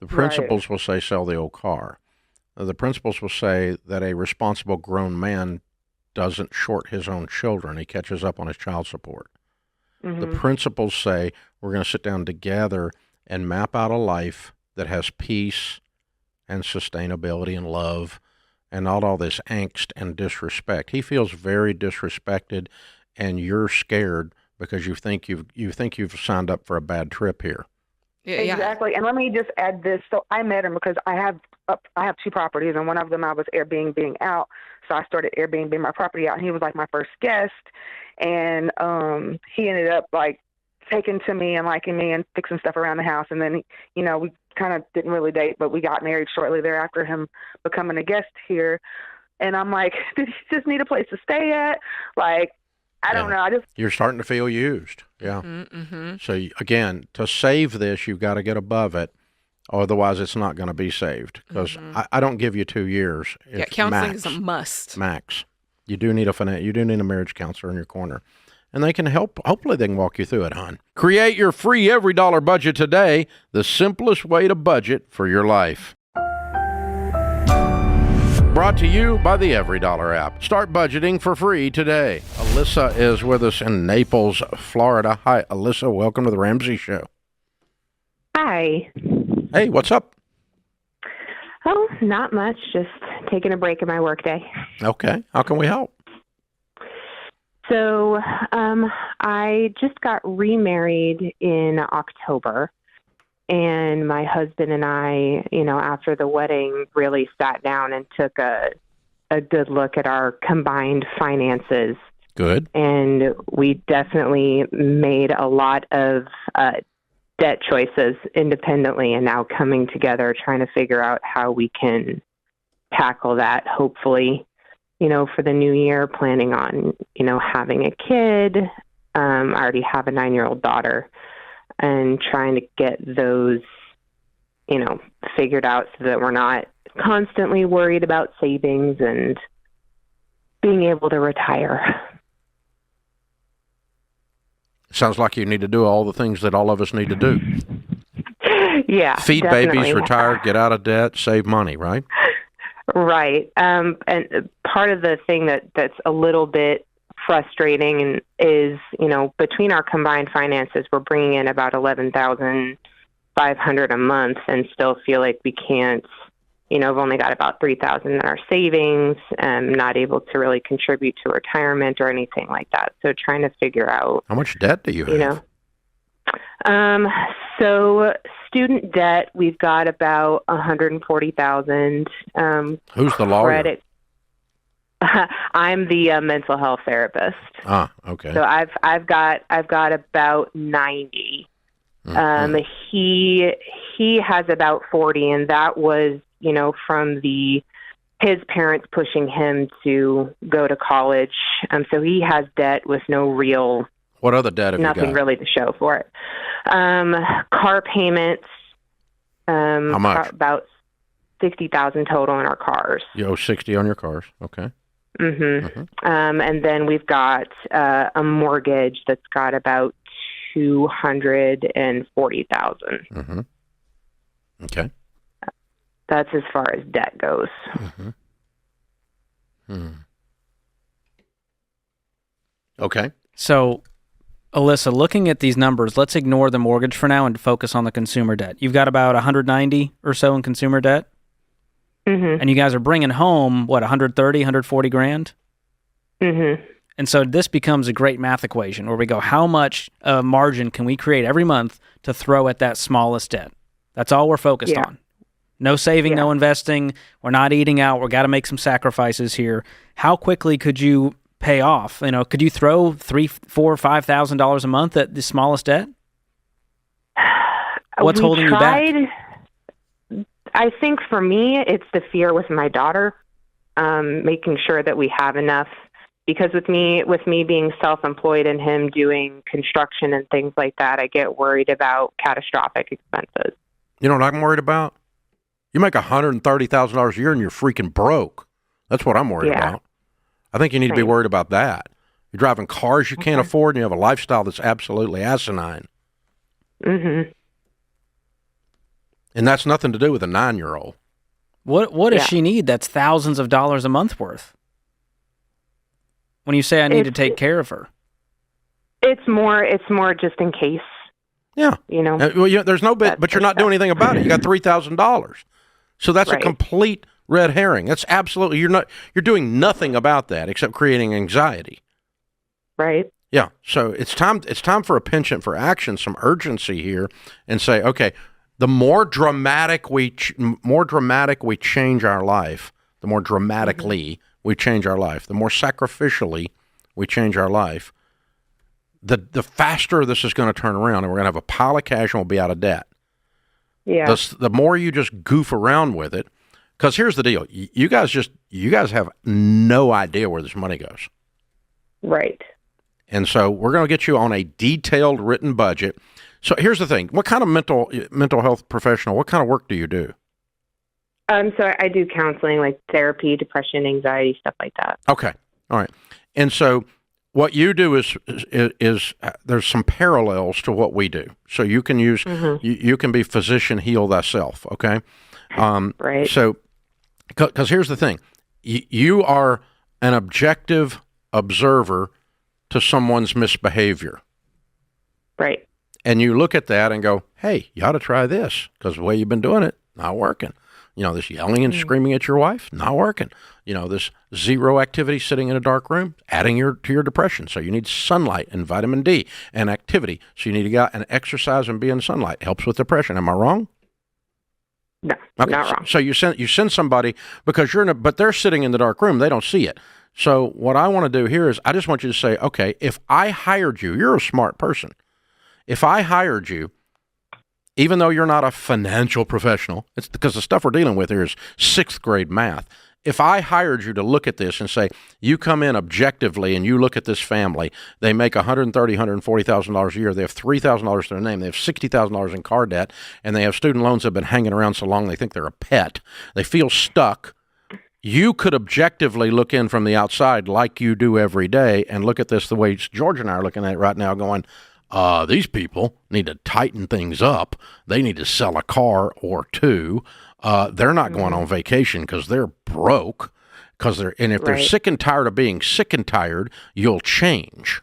[SPEAKER 1] The principles will say, sell the old car. The principles will say that a responsible grown man doesn't short his own children. He catches up on his child support. The principles say we're going to sit down together and map out a life that has peace and sustainability and love and not all this angst and disrespect. He feels very disrespected, and you're scared because you think you've signed up for a bad trip here.
[SPEAKER 15] Yeah,
[SPEAKER 14] exactly. And let me just add this. So I met him because I have two properties, and one of them I was Airbnb out. So I started Airbnb my property out, and he was like my first guest. And he ended up like taking to me and liking me and fixing stuff around the house. And then, we kind of didn't really date, but we got married shortly thereafter, him becoming a guest here. And I'm like, did he just need a place to stay at? Like, I don't know.
[SPEAKER 1] You're starting to feel used. Yeah. So again, to save this, you've got to get above it. Otherwise, it's not going to be saved. Because I don't give you 2 years.
[SPEAKER 15] Counseling is a must.
[SPEAKER 1] Max. You do need a marriage counselor in your corner. and they can help. Hopefully they can walk you through it, hon. Create your free Every Dollar budget today, the simplest way to budget for your life. Brought to you by the Every Dollar app. Start budgeting for free today. Alyssa is with us in Naples, Florida. Hi, Alyssa. Welcome to the Ramsey Show.
[SPEAKER 19] Hi.
[SPEAKER 1] Hey, what's up?
[SPEAKER 19] Oh, not much. Just taking a break in my workday.
[SPEAKER 1] Okay. How can we help?
[SPEAKER 19] So, I just got remarried in October, and my husband and I, after the wedding, really sat down and took a good look at our combined finances.
[SPEAKER 1] Good.
[SPEAKER 19] And we definitely made a lot of debt choices independently, and now coming together, trying to figure out how we can tackle that, hopefully, for the new year, planning on, having a kid. I already have a 9-year-old daughter, and trying to get those, figured out so that we're not constantly worried about savings and being able to retire.
[SPEAKER 1] Sounds like you need to do all the things that all of us need to do.
[SPEAKER 19] Yeah.
[SPEAKER 1] Feed
[SPEAKER 19] definitely.
[SPEAKER 1] babies, retire, get out of debt, save money, right?
[SPEAKER 19] Right. And part of the thing that's a little bit frustrating and is, between our combined finances, we're bringing in about $11,500 a month and still feel like we can't, we've only got about $3,000 in our savings and not able to really contribute to retirement or anything like that. So trying to figure out.
[SPEAKER 1] How much debt do you have?
[SPEAKER 19] So student debt, we've got about $140,000.
[SPEAKER 1] Who's the lawyer?
[SPEAKER 19] Credit. I'm the mental health therapist.
[SPEAKER 1] Ah, okay.
[SPEAKER 19] So I've got about 90.
[SPEAKER 1] Mm-hmm.
[SPEAKER 19] He has about 40, and that was from his parents pushing him to go to college. So he has debt with no real.
[SPEAKER 1] What other debt have you got?
[SPEAKER 19] Nothing really to show for it. Car payments.
[SPEAKER 1] How much?
[SPEAKER 19] About $60,000 total in our cars.
[SPEAKER 1] You owe $60 on your cars. Okay.
[SPEAKER 19] Mm-hmm. And then we've got a mortgage that's got about $240,000.
[SPEAKER 1] Mm-hmm. Okay.
[SPEAKER 19] That's as far as debt goes.
[SPEAKER 1] Mm-hmm. Hmm. Okay.
[SPEAKER 20] So, Alyssa, looking at these numbers, let's ignore the mortgage for now and focus on the consumer debt. You've got about 190 or so in consumer debt.
[SPEAKER 19] Mm-hmm.
[SPEAKER 20] And you guys are bringing home, 130, 140 grand?
[SPEAKER 19] Mm-hmm.
[SPEAKER 20] And so this becomes a great math equation where we go, how much margin can we create every month to throw at that smallest debt? That's all we're focused on. No saving, no investing. We're not eating out. We've got to make some sacrifices here. How quickly could you pay off? Could you throw $3,000, $4,000, $5,000 a month at the smallest debt? What's holding you back?
[SPEAKER 19] I think for me, it's the fear with my daughter, making sure that we have enough. Because with me being self-employed and him doing construction and things like that, I get worried about catastrophic expenses.
[SPEAKER 1] You know what I'm worried about? You make $130,000 a year and you're freaking broke. That's what I'm worried about. I think you need to be worried about that. You're driving cars you can't afford and you have a lifestyle that's absolutely asinine.
[SPEAKER 19] Mm-hmm.
[SPEAKER 1] And that's nothing to do with a 9-year-old.
[SPEAKER 20] What does she need that's thousands of dollars a month worth? When you say I need to take care of her.
[SPEAKER 19] It's more just in case.
[SPEAKER 1] Yeah. There's no bit, but you're not doing anything about it. You got $3,000. So that's a complete red herring. That's absolutely, you're doing nothing about that except creating anxiety.
[SPEAKER 19] Right.
[SPEAKER 1] Yeah. So it's time for a penchant for action, some urgency here, and say, okay, the more dramatic we change our life, the more dramatically we change our life, the more sacrificially we change our life, the faster this is going to turn around, and we're going to have a pile of cash and we'll be out of debt.
[SPEAKER 19] Yeah.
[SPEAKER 1] The more you just goof around with it, because here's the deal: you guys have no idea where this money goes.
[SPEAKER 19] Right.
[SPEAKER 1] And so we're going to get you on a detailed written budget. So here's the thing: what kind of mental health professional? What kind of work do you do?
[SPEAKER 19] So I do counseling, like therapy, depression, anxiety, stuff like that.
[SPEAKER 1] Okay. All right. And so what you do is there's some parallels to what we do. So you can use you can be physician, heal thyself. Okay,
[SPEAKER 19] right.
[SPEAKER 1] So because here's the thing, you are an objective observer to someone's misbehavior.
[SPEAKER 19] Right.
[SPEAKER 1] And you look at that and go, hey, you ought to try this because the way you've been doing it, not working. You know, this yelling and screaming at your wife, not working. You know, this zero activity sitting in a dark room, adding to your depression. So you need sunlight and vitamin D and activity. So you need to go out and exercise and be in sunlight. Helps with depression. Am I wrong?
[SPEAKER 19] No,
[SPEAKER 1] okay,
[SPEAKER 19] not wrong.
[SPEAKER 1] So you send somebody because but they're sitting in the dark room. They don't see it. So what I want to do here is I just want you to say, okay, if I hired you, you're a smart person. If I hired you, even though you're not a financial professional, it's because the stuff we're dealing with here is 6th grade math. If I hired you to look at this and say, you come in objectively and you look at this family, they make $130,000, $140,000 a year. They have $3,000 to their name. They have $60,000 in car debt, and they have student loans that have been hanging around so long they think they're a pet. They feel stuck. You could objectively look in from the outside like you do every day and look at this the way George and I are looking at it right now going, these people need to tighten things up. They need to sell a car or two. They're not going on vacation because they're broke. And if they're sick and tired of being sick and tired, you'll change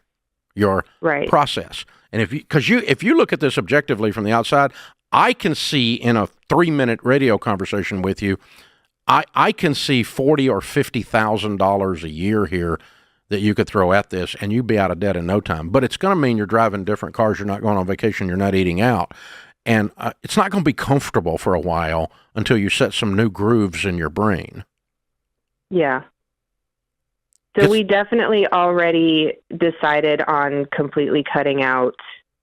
[SPEAKER 1] your process. And if you look at this objectively from the outside, I can see in a 3-minute radio conversation with you, I can see $40,000 or $50,000 a year here that you could throw at this, and you'd be out of debt in no time. But it's going to mean you're driving different cars, you're not going on vacation, you're not eating out. And it's not going to be comfortable for a while until you set some new grooves in your brain.
[SPEAKER 19] Yeah. So we definitely already decided on completely cutting out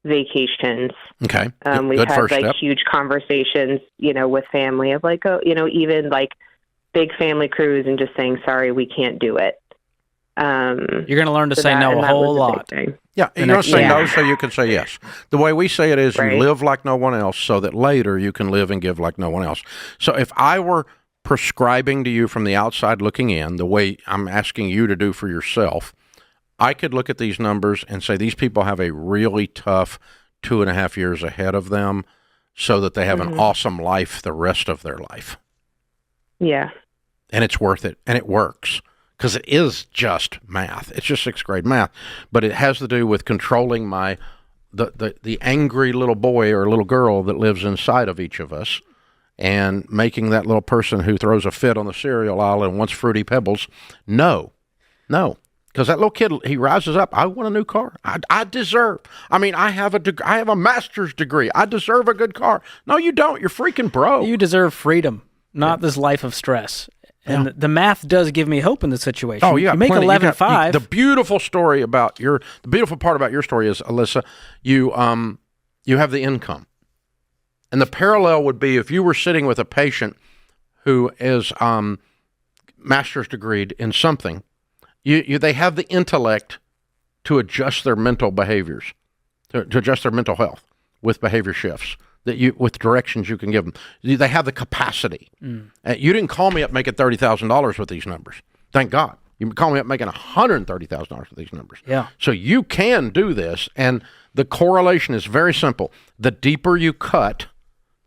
[SPEAKER 19] vacations.
[SPEAKER 1] Okay.
[SPEAKER 19] We've had like huge conversations, with family of like, even like big family cruise and just saying, sorry, we can't do it.
[SPEAKER 20] You're going to learn to say no a whole lot.
[SPEAKER 1] Yeah, you're going to say no so you can say yes. The way we say it is you live like no one else so that later you can live and give like no one else. So if I were prescribing to you from the outside looking in, the way I'm asking you to do for yourself, I could look at these numbers and say these people have a really tough 2.5 years ahead of them so that they have an awesome life the rest of their life.
[SPEAKER 19] Yeah.
[SPEAKER 1] And it's worth it, and it works. Because it is just math. It's just 6th grade math. But it has to do with controlling the angry little boy or little girl that lives inside of each of us and making that little person who throws a fit on the cereal aisle and wants Fruity Pebbles, no. Because that little kid, he rises up, I want a new car. I deserve. I mean, I have a master's degree. I deserve a good car. No, you don't. You're freaking broke.
[SPEAKER 20] You deserve freedom, not this life of stress. And the math does give me hope in the situation.
[SPEAKER 1] Oh, yeah.
[SPEAKER 20] You make 11.5.
[SPEAKER 1] The beautiful part about your story is, Alyssa, you have the income. And the parallel would be if you were sitting with a patient who is master's degreed in something, they have the intellect to adjust their mental behaviors, to adjust their mental health with behavior shifts. With directions you can give them. They have the capacity. You didn't call me up making $30,000 with these numbers. Thank God. You call me up making $130,000 with these numbers.
[SPEAKER 20] Yeah.
[SPEAKER 1] So you can do this, and the correlation is very simple. The deeper you cut,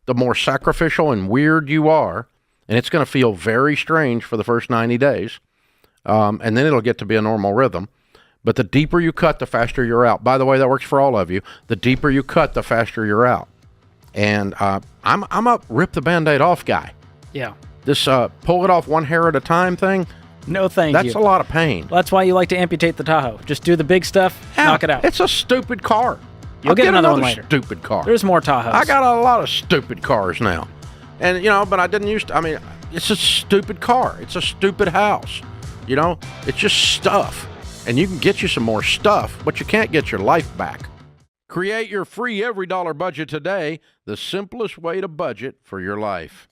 [SPEAKER 1] the more sacrificial and weird you are, and it's going to feel very strange for the first 90 days, and then it'll get to be a normal rhythm. But the deeper you cut, the faster you're out. By the way, that works for all of you. The deeper you cut, the faster you're out. And I'm a rip the Band-Aid off guy.
[SPEAKER 20] Yeah.
[SPEAKER 1] This pull it off one hair at a time thing.
[SPEAKER 20] No, thank you.
[SPEAKER 1] That's a lot of pain.
[SPEAKER 20] That's why you like to amputate the Tahoe. Just do the big stuff, knock it out.
[SPEAKER 1] It's a stupid car.
[SPEAKER 20] You'll get another one later.
[SPEAKER 1] Stupid car.
[SPEAKER 20] There's more Tahoes.
[SPEAKER 1] I got a lot of stupid cars now. And, but I didn't used to. I mean, it's a stupid car. It's a stupid house. It's just stuff. And you can get you some more stuff, but you can't get your life back. Create your free every dollar budget today, the simplest way to budget for your life.